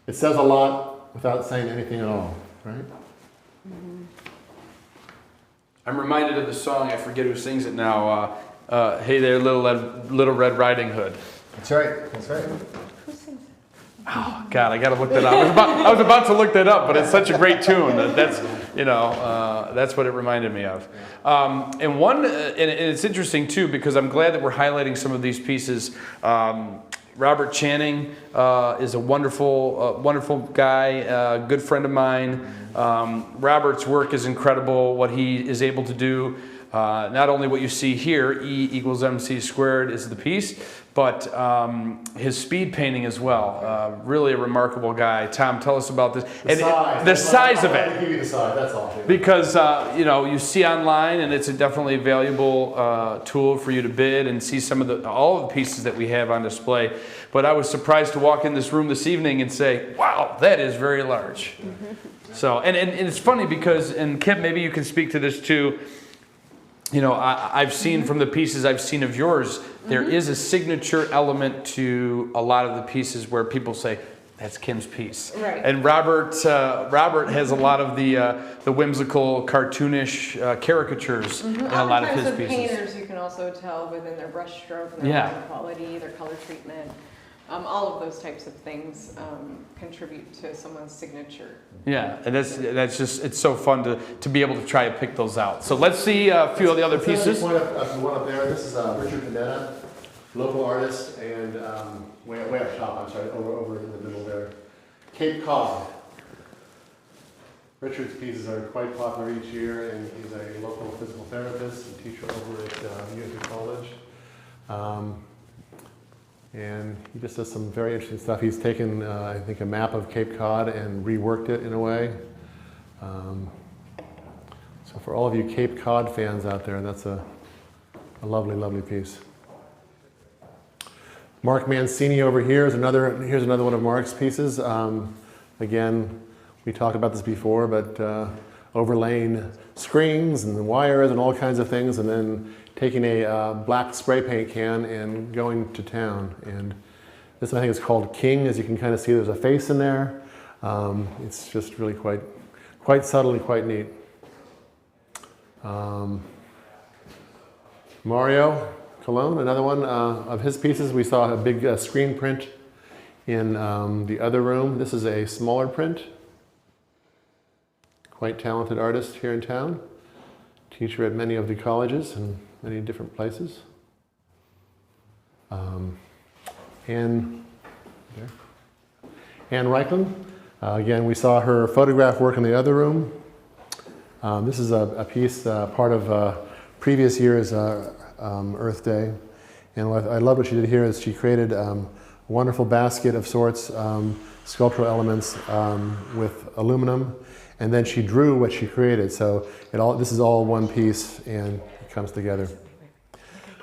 it says a lot without saying anything at all, right? I'm reminded of the song, I forget who sings it now, Hey There, Little Red Riding Hood. That's right. That's right. Oh God, I gotta look that up. I was about to look that up, but it's such a great tune. That's that's what it reminded me of. And it's interesting too because I'm glad that we're highlighting some of these pieces. Robert Channing is a wonderful guy, good friend of mine. Robert's work is incredible. What he is able to do. Not only what you see here, E equals MC squared is the piece, but his speed painting as well. Really a remarkable guy. Tom, tell us about this. The size of it. I'll give you the size, that's all. Because you see online, and it's a definitely valuable tool for you to bid and see some of all of the pieces that we have on display. But I was surprised to walk in this room this evening and say, wow, that is very large. So, and it's funny because, and Kip, maybe you can speak to this too. I've seen from the pieces I've seen of yours, there is a signature element to a lot of the pieces where people say, that's Kim's piece. Right. And Robert has a lot of the whimsical, cartoonish caricatures in a lot of his with pieces. Painters, you can also tell within their brush stroke and their line quality, their color treatment. All of those types of things contribute to someone's signature. Yeah, and that's just, it's so fun to be able to try to pick those out. So let's see a few of the other pieces. One up there. This is Richard Panetta, local artist, and way up top. I'm sorry, over in the middle there. Cape Cod. Richard's pieces are quite popular each year, and he's a local physical therapist and teacher over at Unity College. And he just does some very interesting stuff. He's taken, I think, a map of Cape Cod and reworked it in a way. So for all of you Cape Cod fans out there, that's a lovely, lovely piece. Mark Mancini over here is here's another one of Mark's pieces. Again, we talked about this before, but overlaying screens and wires and all kinds of things, and then taking a black spray paint can and going to town. And this one I think is called King. As you can kind of see, there's a face in there. It's just really quite subtle and quite neat. Mario Colon, another one of his pieces. We saw a big screen print in the other room. This is a smaller print. Quite talented artist here in town. Teacher at many of the colleges and many different places. Anne Reichland. Again, we saw her photograph work in the other room. This is a piece, part of previous year's Earth Day. And what I love what she did here is she created a wonderful basket of sorts, sculptural elements with aluminum. And then she drew what she created. So this is all one piece and it comes together.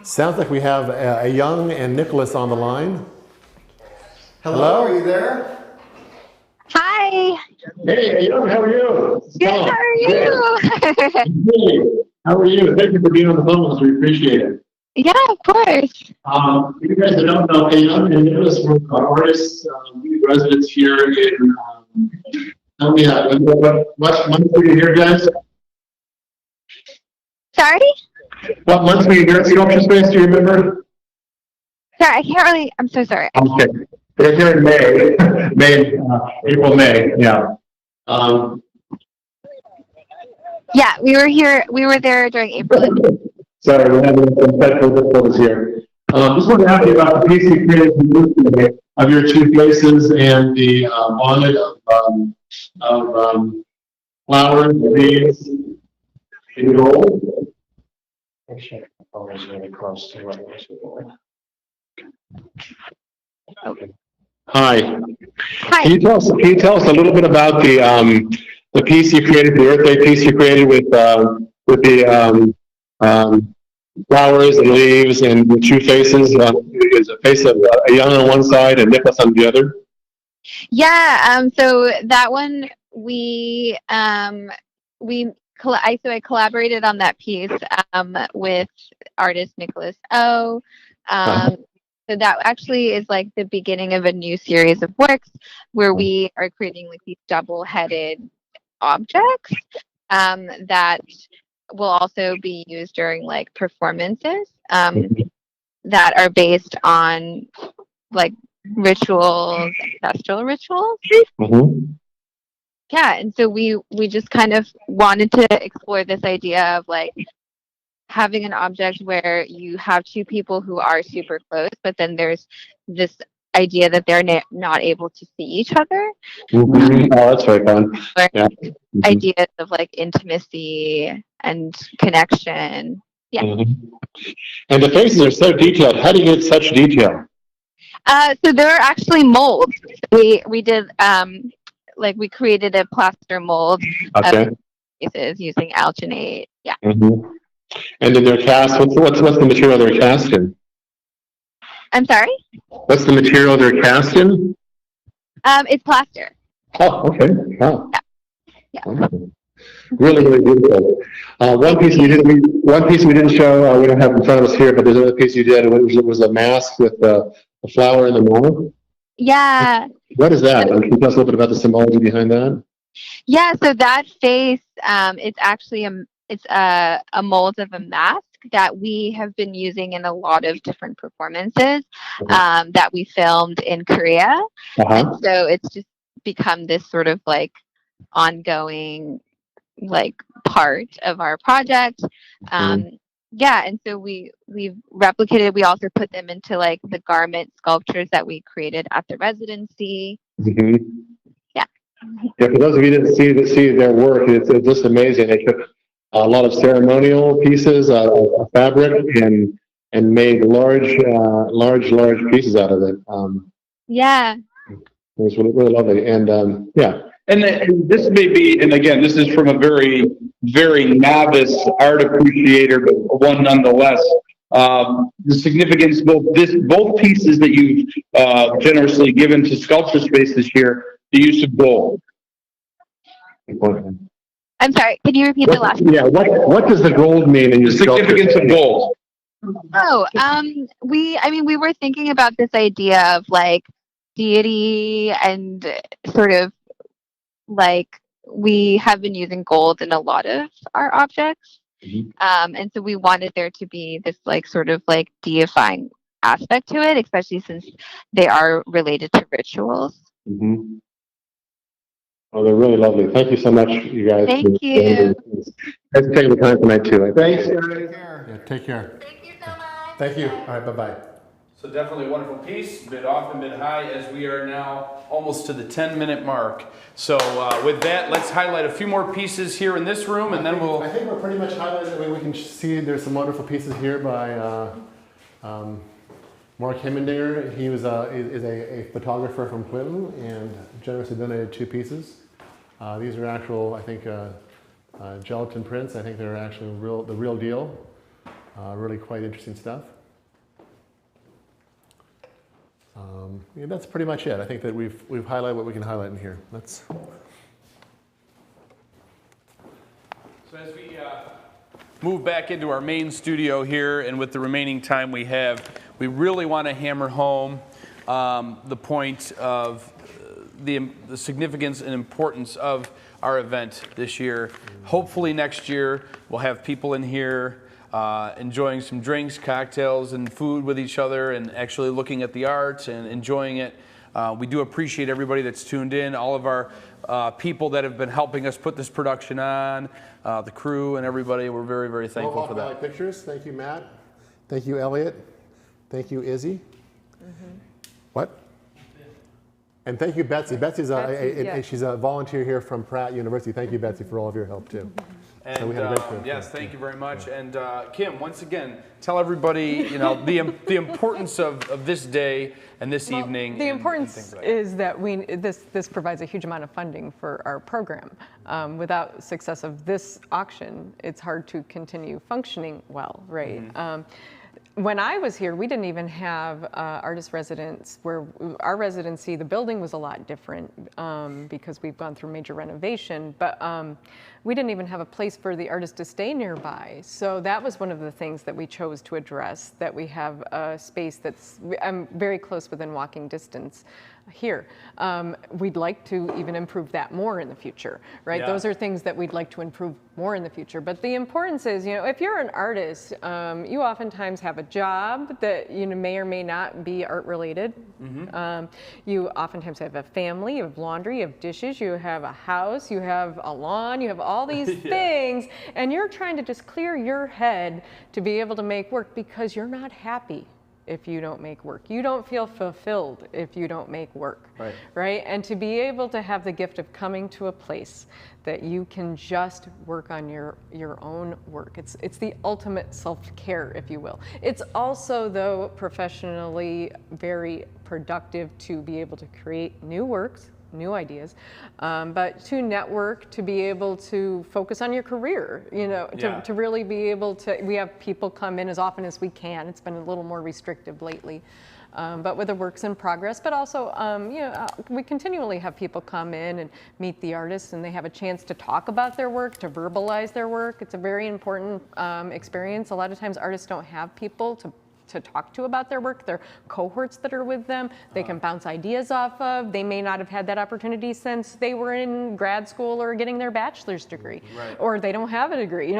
Sounds like we have a Young and Nicholas on the line. Hello, are you there? Hi. Hey, Young, how are you? Good, how are you? Hey, how are you? Thank you for being on the phone with us. We appreciate it. Yeah, of course. You guys that don't know, Young and Nicholas were artists, residents here in tell me, what month were you here, guys? Sorry? What month were you here at Sculpture Space? Do you remember? Sorry, I can't really, I'm so sorry. Okay. They're here in May, April, May, yeah. Yeah, we were here. We were there during April. Sorry, we're having some technical difficulties here. Just wanted to ask you about the piece you created of your two faces and the bonnet of flowers, leaves, in gold. Really close to Hi. Hi. Can you tell us a little bit about the piece you created, the Earth Day piece you created with the flowers and leaves and the two faces? Is a face of a young on one side and Nicholas on the other? Yeah. So that one I collaborated on that piece with artist Nicholas O. So that actually is like the beginning of a new series of works where we are creating like these double-headed objects that will also be used during like performances that are based on like rituals, ancestral rituals. Yeah, and so we just kind of wanted to explore this idea of like having an object where you have two people who are super close, but then there's this idea that they're not able to see each other. Oh, that's very fun. Yeah. Ideas of like intimacy and connection. Yeah. And the faces are so detailed. How do you get such detail? So there are actually molds. We did like we created a plaster mold of faces using alginate. Yeah. And then they're cast. What's the material they're cast in? I'm sorry? What's the material they're cast in? It's plaster. Oh, okay. Wow. Yeah. Really, really beautiful. One piece we didn't show. We don't have in front of us here, but there's another piece you did. It was a mask with a flower in the middle. Yeah. What is that? Can you tell us a little bit about the symbology behind that? Yeah. So that face, it's actually a mold of a mask that we have been using in a lot of different performances that we filmed in Korea. And so it's just become this sort of like ongoing like part of our project. Yeah, and so we've replicated. We also put them into like the garment sculptures that we created at the residency. Yeah. Yeah, for those of you who didn't see their work, it's just amazing. They took a lot of ceremonial pieces of fabric and made large pieces out of it. Yeah. It was really, really lovely, and yeah. And this may be, and again, this is from a very, very novice art appreciator, but one nonetheless. The significance both pieces that you've generously given to Sculpture Space this year, the use of gold. I'm sorry. Can you repeat the last? Yeah. What does the gold mean in your significance of gold? Oh, we were thinking about this idea of like deity and sort of like we have been using gold in a lot of our objects. And so we wanted there to be this like sort of like deifying aspect to it, especially since they are related to rituals. Oh, they're really lovely. Thank you so much, you guys. Thank you. Thanks for taking the time tonight too. Thanks, guys. Yeah, take care. Thank you so much. Thank you. All right, bye-bye. So definitely a wonderful piece, bit off and bit high, as we are now almost to the 10-minute mark. So with that, let's highlight a few more pieces here in this room, and then we'll... I think we're pretty much highlighted. I mean, we can see there's some wonderful pieces here by Mark Hemmendinger. He is a photographer from Clinton and generously donated 2 pieces. These are actual, I think, gelatin prints. I think they're actually the real deal. Really quite interesting stuff. Yeah, that's pretty much it. I think that we've highlighted what we can highlight in here. So as we move back into our main studio here, and with the remaining time we have, we really want to hammer home the point of the significance and importance of our event this year. Hopefully next year we'll have people in here enjoying some drinks, cocktails, and food with each other, and actually looking at the art and enjoying it We do appreciate everybody that's tuned in, all of our people that have been helping us put this production on, the crew and everybody. We're very, very thankful for that. Mohawk Valley Pictures, thank you, Matt. Thank you, Elliot. Thank you, Izzy. What? And thank you, Betsy. Betsy's she's a volunteer here from Pratt University. Thank you, Betsy, for all of your help too. And so we had a great trip. yes, thank you very much. And Kim, once again, tell everybody, the importance of this day and this evening. The importance is that this provides a huge amount of funding for our program. Without success of this auction, it's hard to continue functioning well, right? When I was here, we didn't even have artist residence where our residency, the building was a lot different because we've gone through major renovation, but we didn't even have a place for the artist to stay nearby. So that was one of the things that we chose to address, that we have a space that's very close within walking distance here. We'd like to even improve that more in the future, right? Yeah. Those are things that we'd like to improve more in the future. But the importance is, if you're an artist, you oftentimes have a job that may or may not be art related. You oftentimes have a family, you have laundry, you have dishes, you have a house, you have a lawn, you have all these things, and you're trying to just clear your head to be able to make work because you're not happy if you don't make work. You don't feel fulfilled if you don't make work, right? And to be able to have the gift of coming to a place that you can just work on your own work. It's the ultimate self-care, if you will. It's also, though, professionally very productive to be able to create new works, new ideas, but to network, to be able to focus on your career, to really be able to, we have people come in as often as we can. It's been a little more restrictive lately, but with the works in progress, but also, we continually have people come in and meet the artists, and they have a chance to talk about their work, to verbalize their work. It's a very important experience. A lot of times artists don't have people to talk to about their work, their cohorts that are with them, they can bounce ideas off of. They may not have had that opportunity since they were in grad school or getting their bachelor's degree, or they don't have a degree.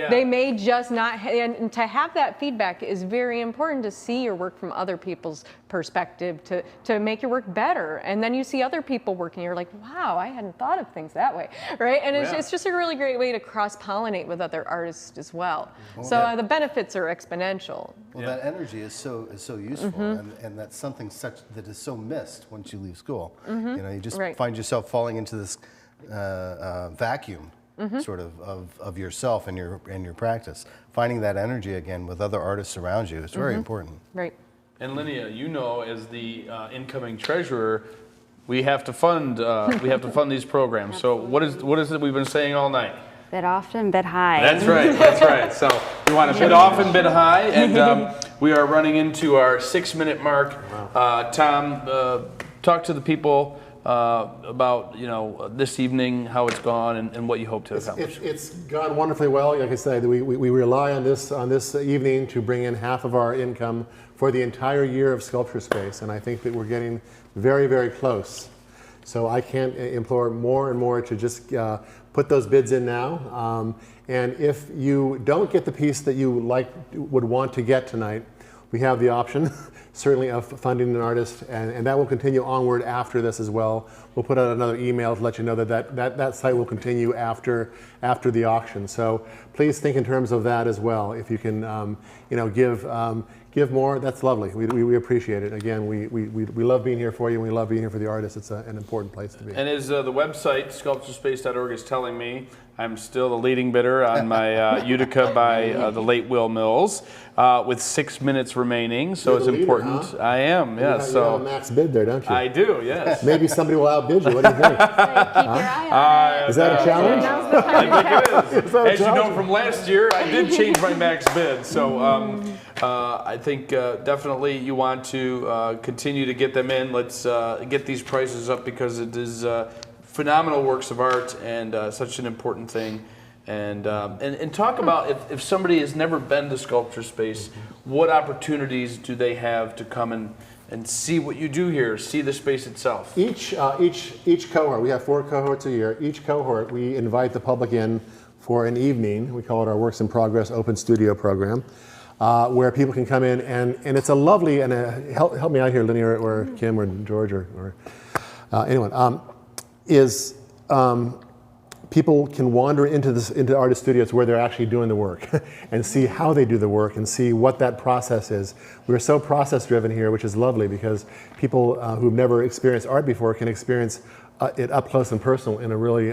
They may just not, and to have that feedback is very important, to see your work from other people's perspective, to make your work better. And then you see other people working, you're like, wow, I hadn't thought of things that way, right? And it's just a really great way to cross-pollinate with other artists as well. So the benefits are exponential. Well, that energy is so useful, and that's something that is so missed once you leave school. You just find yourself falling into this vacuum, sort of yourself and your practice. Finding that energy again with other artists around you is very important. Right. And Linnea, as the incoming treasurer, we have to fund these programs. So what is it we've been saying all night? Bid often, bid high. That's right. So we want to bid often, bid high, and we are running into our 6-minute mark. Tom, talk to the people about this evening, how it's gone, and what you hope to accomplish. It's gone wonderfully well. Like I said, we rely on this evening to bring in half of our income for the entire year of Sculpture Space, and I think that we're getting very, very close. So I can't implore more and more to just put those bids in now. And if you don't get the piece that you would want to get tonight, we have the option, certainly, of funding an artist, and that will continue onward after this as well. We'll put out another email to let you know that site will continue after the auction. So please think in terms of that as well. If you can, give more, that's lovely. We appreciate it. Again, we love being here for you, and we love being here for the artists. It's an important place to be. And as the website, sculpturespace.org, is telling me, I'm still the leading bidder on my Utica by the late Will Mills, with 6 minutes remaining, so it's important. Huh? I am, yes. You have a max bid there, don't you? I do, yes. Maybe somebody will outbid you. What do you think? Keep your eye on it. Is that a challenge? I think it is. As you know from last year, I did change my max bid, so I think definitely you want to continue to get them in. Let's get these prices up, because it is phenomenal works of art and such an important thing. And talk about if somebody has never been to Sculpture Space, what opportunities do they have to come and see what you do here, see the space itself? Each cohort, we have 4 cohorts a year. Each cohort, we invite the public in for an evening. We call it our Works in Progress Open Studio program. where people can come in, and it's a lovely, and help me out here, Lenny, or Kim, or George, or anyone, people can wander into artist studios where they're actually doing the work and see how they do the work and see what that process is. We're so process driven here, which is lovely because people who've never experienced art before can experience it up close and personal in a really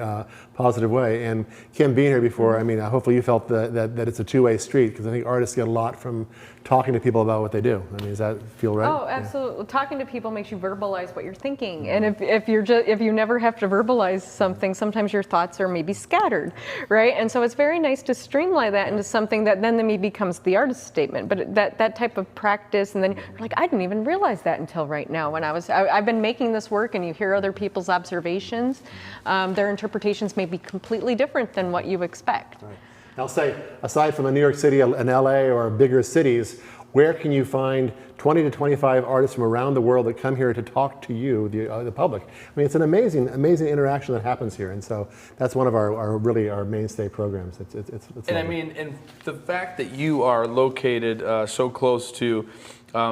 positive way. And Kim being here before, I mean, hopefully you felt that it's a two-way street, because I think artists get a lot from talking to people about what they do. I mean, does that feel right? Oh, absolutely. Yeah. Talking to people makes you verbalize what you're thinking. And if you never have to verbalize something, sometimes your thoughts are maybe scattered, right? And so it's very nice to streamline that into something that then maybe becomes the artist's statement. But that type of practice, and then you're like, I didn't even realize that until right now. When I've been making this work, and you hear other people's observations, their interpretations may be completely different than what you expect. Right. I'll say, aside from New York City and LA or bigger cities, where can you find 20 to 25 artists from around the world that come here to talk to you, the public? I mean, it's an amazing interaction that happens here, and so that's one of our mainstay programs. It's and I mean, and the fact that you are located so close to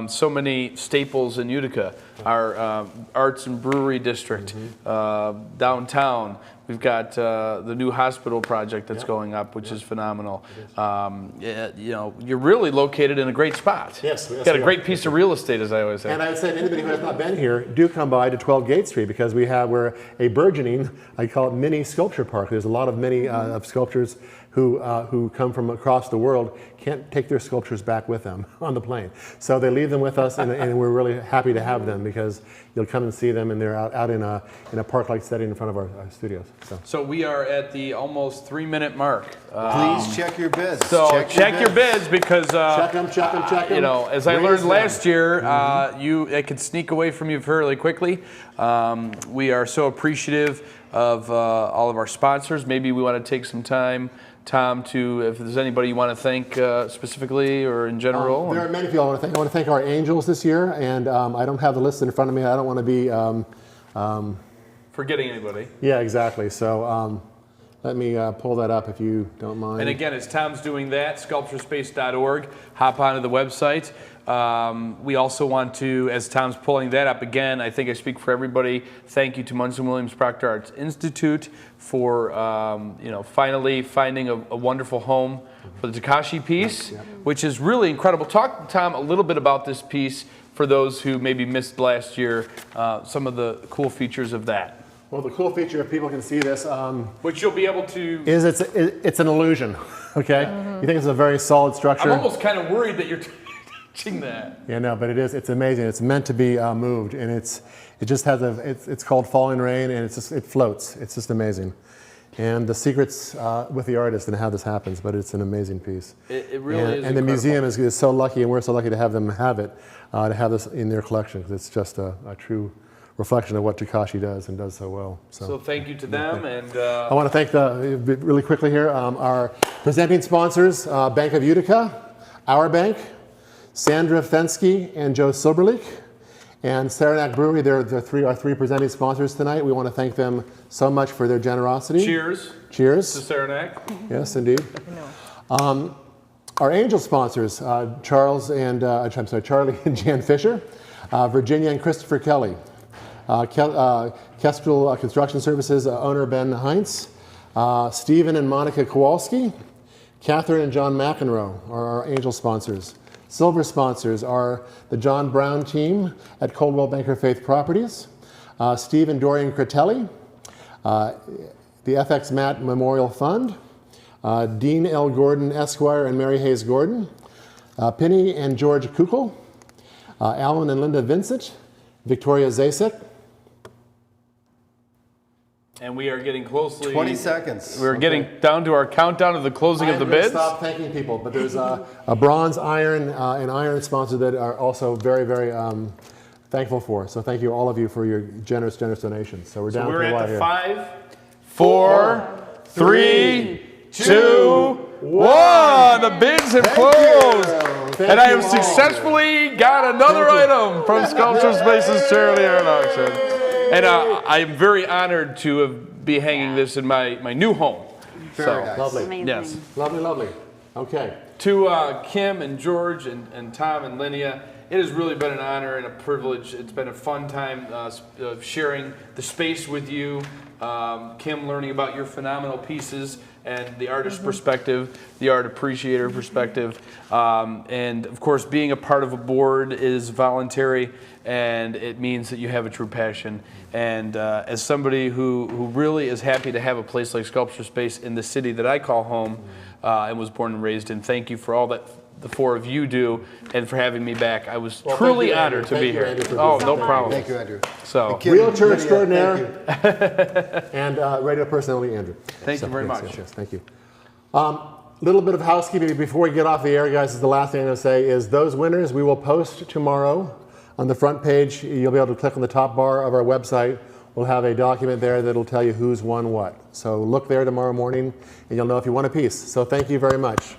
so many staples in Utica, our arts and brewery district, downtown. We've got the new hospital project that's going up, which is phenomenal. You know, you're really located in a great spot. Yes, got a great piece of real estate, as I always say. And I would say to anybody who has not been here, do come by to 12 Gate Street, because we're a burgeoning, I call it mini sculpture park. There's a lot of many of sculptors who come from across the world, can't take their sculptures back with them on the plane. So they leave them with us, and we're really happy to have them, because you'll come and see them, and they're out in a park-like setting in front of our studios. So we are at the almost 3-minute mark. Please check your bids. So check your bids, because check them. You know, as I learned last year, it could sneak away from you fairly quickly. We are so appreciative of all of our sponsors. Maybe we want to take some time, Tom, if there's anybody you want to thank specifically or in general. There are many people I want to thank. I want to thank our angels this year, and I don't have the list in front of me. I don't want to be forgetting anybody. Yeah, exactly. So let me pull that up if you don't mind. And again, as Tom's doing that, sculpturespace.org, hop onto the website. We also want to, as Tom's pulling that up again, I think I speak for everybody, thank you to Munson Williams Proctor Arts Institute for finally finding a wonderful home for the Takashi piece, which is really incredible. Talk, Tom, a little bit about this piece for those who maybe missed last year, some of the cool features of that. Well, the cool feature, if people can see this, which you'll be able to, is it's an illusion. Okay, you think it's a very solid structure. I'm almost kind of worried that you're touching that. Yeah, no, but it is. It's amazing. It's meant to be moved, and it just has it's called Falling Rain, and it floats. It's just amazing. And the secrets with the artist and how this happens, but it's an amazing piece. It really is. And the museum is so lucky, and we're so lucky to have them have it, to have this in their collection, because it's just a true reflection of what Takashi does and does so well. So thank you to them, and I want to thank really quickly here our presenting sponsors: Bank of Utica, Our Bank, Sandra Fensky and Joe Silberlich, and Saranac Brewery. They're our three presenting sponsors tonight. We want to thank them so much for their generosity. Cheers. Cheers. To Saranac. Yes, indeed. Our angel sponsors: Charlie and Jan Fisher, Virginia and Christopher Kelly. Kestrel Construction Services owner Ben Heinz, Stephen and Monica Kowalski, Catherine and John McEnroe are our angel sponsors. Silver sponsors are the John Brown team at Coldwell Banker Faith Properties, Steve and Dorian Critelli, the FX Matt Memorial Fund, Dean L. Gordon Esquire and Mary Hayes Gordon, Penny and George Kukul, Alan and Linda Vincent, Victoria Zasek. And we are getting closely. 20 seconds. We're getting down to our countdown of the closing of the bids. Stop thanking people, but there's a bronze, iron, and iron sponsor that are also very, very thankful for. So thank you, all of you, for your generous donations. So we're down to we're a lot at the here. 5, 4, 3, 2, 1. The bids have closed. And I have successfully got another item from Sculpture Space's Charity Art Auction. And I am very honored to be hanging this in my new home. Very nice. Lovely. Amazing. Yes. Lovely, lovely. Okay. To Kim and George and Tom and Linnea, it has really been an honor and a privilege. It's been a fun time sharing the space with you. Kim, learning about your phenomenal pieces and the artist perspective, the art appreciator perspective. And of course, being a part of a board is voluntary, and it means that you have a true passion. And as somebody who really is happy to have a place like Sculpture Space in the city that I call home and was born and raised in, thank you for all that the four of you do, and for having me back. I was truly honored to be here. Oh, no problem. Thank you, Andrew. So, Realtor extraordinaire and radio personality, Andrew. Thank you very much. Yes, thank you. Little bit of housekeeping before we get off the air, guys. Is the last thing I'm going to say is those winners we will post tomorrow on the front page. You'll be able to click on the top bar of our website. We'll have a document there that'll tell you who's won what. So look there tomorrow morning, and you'll know if you won a piece. So thank you very much.